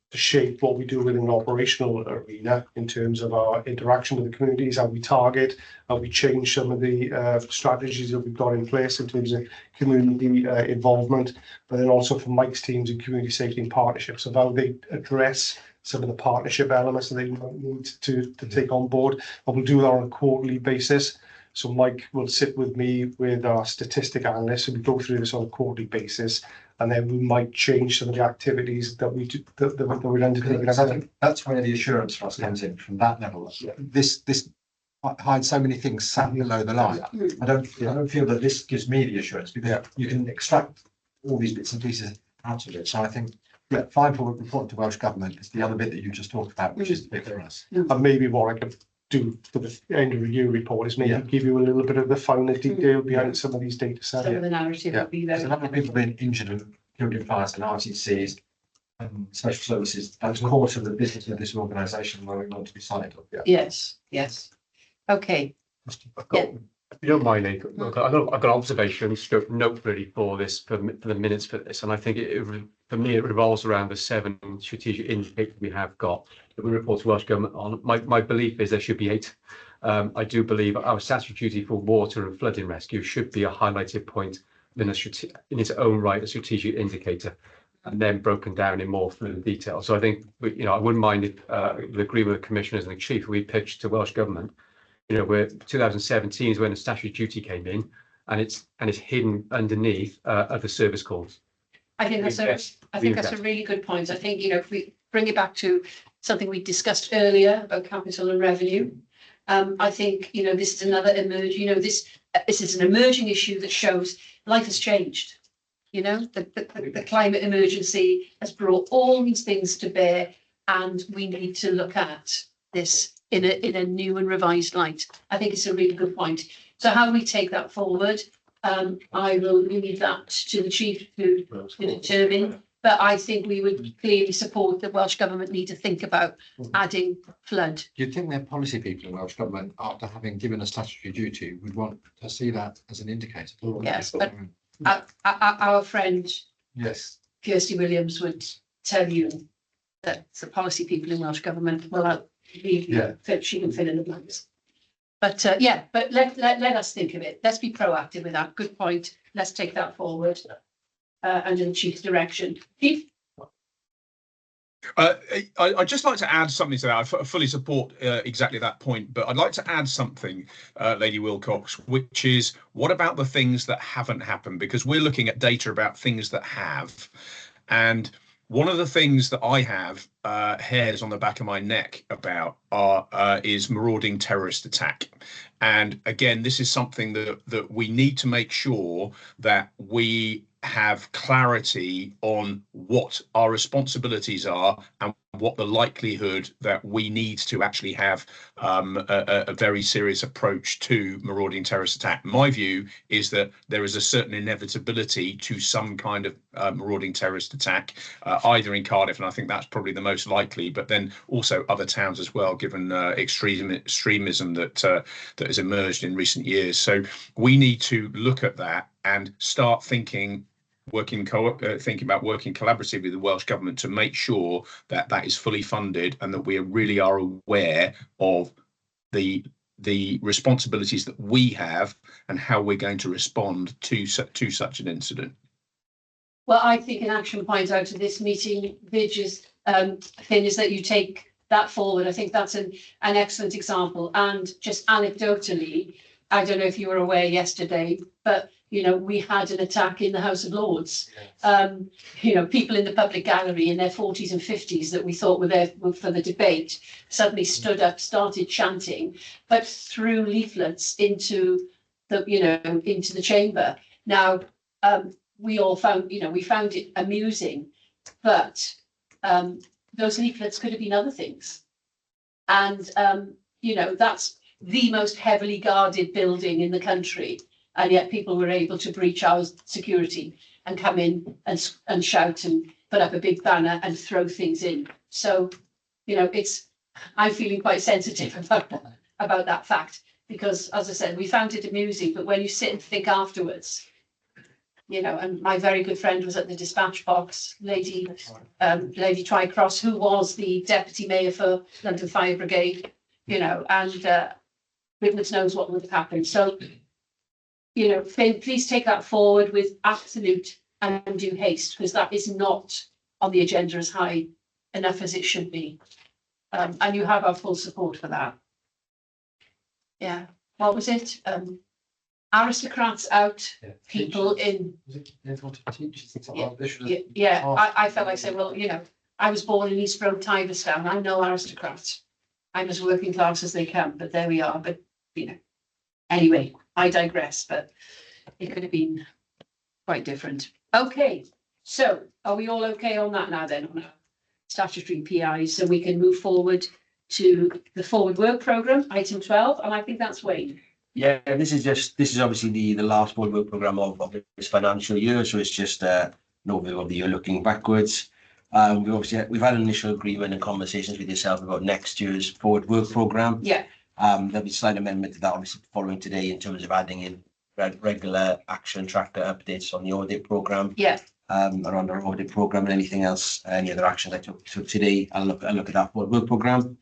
to shape what we do within an operational arena in terms of our interaction with the communities, how we target, how we change some of the strategies that we've got in place in terms of community involvement, but then also for Mike's teams and community safety and partnerships of how they address some of the partnership elements that they might need to take on board. And we'll do that on a quarterly basis. So Mike will sit with me with our statistic analysts, and we go through this on a quarterly basis, and then we might change some of the activities that we do, that we're undertaking. I think that's where the assurance for us comes in from that level. This hides so many things sat below the line. I don't feel that this gives me the assurance, because you can extract all these bits and pieces out of it. So I think, yeah, fine for reporting to Welsh Government is the other bit that you just talked about, which is the bit for us. And maybe what I could do for the end of review report is maybe give you a little bit of the finer detail behind some of these data sets. Some of the narrative would be very. There's a number of people being injured and killed in fires and RTCs and special services. That's core to the business of this organisation where we want to be signed up. Yes, yes. Okay. If you don't mind, Nick, I've got observations, stroke note really for this, for the minutes for this, and I think for me it revolves around the 7 strategic indicators we have got that we report to Welsh Government on. My belief is there should be 8. I do believe our statutory duty for water and flooding rescue should be a highlighted point in its own right, a strategic indicator, and then broken down in more further detail. So I think, you know, I wouldn't mind if the agreement with the commissioners and the chief, we pitched to Welsh Government. You know, where 2017 is when the statutory duty came in, and it's hidden underneath other service calls. I think that's a really good point. I think, you know, if we bring it back to something we discussed earlier about capital and revenue, I think, you know, this is another this is an emerging issue that shows life has changed. You know, the climate emergency has brought all these things to bear, and we need to look at this in a new and revised light. I think it's a really good point. So how we take that forward, I will leave that to the chief to determine. But I think we would clearly support the Welsh Government need to think about adding flood. You'd think their policy people in Welsh Government, after having given a statutory duty, would want to see that as an indicator. Yes, but our friend Kirsty Williams would tell you that's the policy people in Welsh Government. Well, Yeah. she can fill in the blanks. But yeah, but let us think of it. Let's be proactive with that. Good point. Let's take that forward under the chief's direction. Chief? I'd just like to add something to that. I fully support exactly that point, but I'd like to add something, Lady Wilcox, which is what about the things that haven't happened? Because we're looking at data about things that have. And one of the things that I have hairs on the back of my neck about is marauding terrorist attack. And again, this is something that we need to make sure that we have clarity on what our responsibilities are and what the likelihood that we need to actually have a very serious approach to marauding terrorist attack. My view is that there is a certain inevitability to some kind of marauding terrorist attack, either in Cardiff, and I think that's probably the most likely, but then also other towns as well, given extremism that has emerged in recent years. So we need to look at that and start thinking about working collaboratively with the Welsh Government to make sure that that is fully funded and that we really are aware of the responsibilities that we have and how we're going to respond to such an incident. Well, I think an action point out of this meeting, Vidge's thing is that you take that forward. I think that's an excellent example. And just anecdotally, I don't know if you were aware yesterday, but you know, we had an attack in the House of Lords. You know, people in the public gallery in their 40s and 50s that we thought were there for the debate suddenly stood up, started chanting, but threw leaflets into the chamber. Now, we all found, we found it amusing, but those leaflets could have been other things. And, that's the most heavily guarded building in the country. And yet people were able to breach our security and come in and shout and put up a big banner and throw things in. So, I'm feeling quite sensitive about that fact because, as I said, we found it amusing, but when you sit and think afterwards, and my very good friend was at the dispatch box, Lady Twycross, who was the deputy mayor for London Fire Brigade, and goodness knows what would have happened. So, Finn, please take that forward with absolute and undue haste, because that is not on the agenda as high enough as it should be. And you have our full support for that. Yeah, what was it? Aristocrats out, people in. Yeah, I felt like saying, well, I was born in East Road, Tiverstown. I'm no aristocrat. I'm as working class as they come, but there we are. But, anyway, I digress, but it could have been quite different. Okay, so are we all okay on that now then, on our statutory PIs, so we can move forward to the forward work programme, item 12, and I think that's Wayne. Yeah, this is obviously the last forward work programme of this financial year, so it's just an overview of the year looking backwards. We've had an initial agreement and conversations with yourself about next year's forward work programme. Yeah. There'll be a slight amendment to that, obviously, following today in terms of adding in regular action tracker updates on the audit programme. Yeah. Around our audit programme and anything else, any other actions I took today. I'll look at that forward work programme.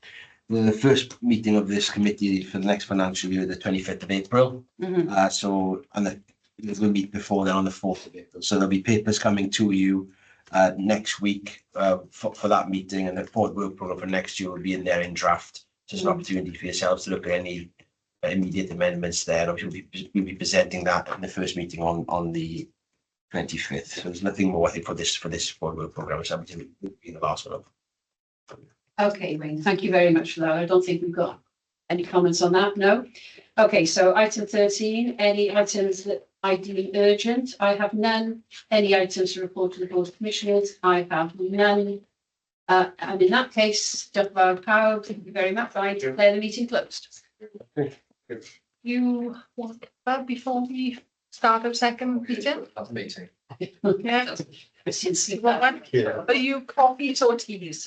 The first meeting of this committee for the next financial year, the 25th of April. Mm-hmm. We'll meet before then on the 4th of April. So there'll be papers coming to you next week for that meeting, and the forward work programme for next year will be in there in draft. Just an opportunity for yourselves to look at any immediate amendments there. Obviously, we'll be presenting that in the first meeting on the 25th. So there's nothing more, I think, for this forward work programme. It's something will be the last one. Okay, Wayne, thank you very much for that. I don't think we've got any comments on that, no? Okay, so item 13, any items that I deem urgent? I have none. Any items to report to the Board of Commissioners? I have none. And in that case, Dr. Powell, thank you very much. I declare the meeting closed. You want before we start our second meeting? Meeting. Yeah. Are you coffees or teas?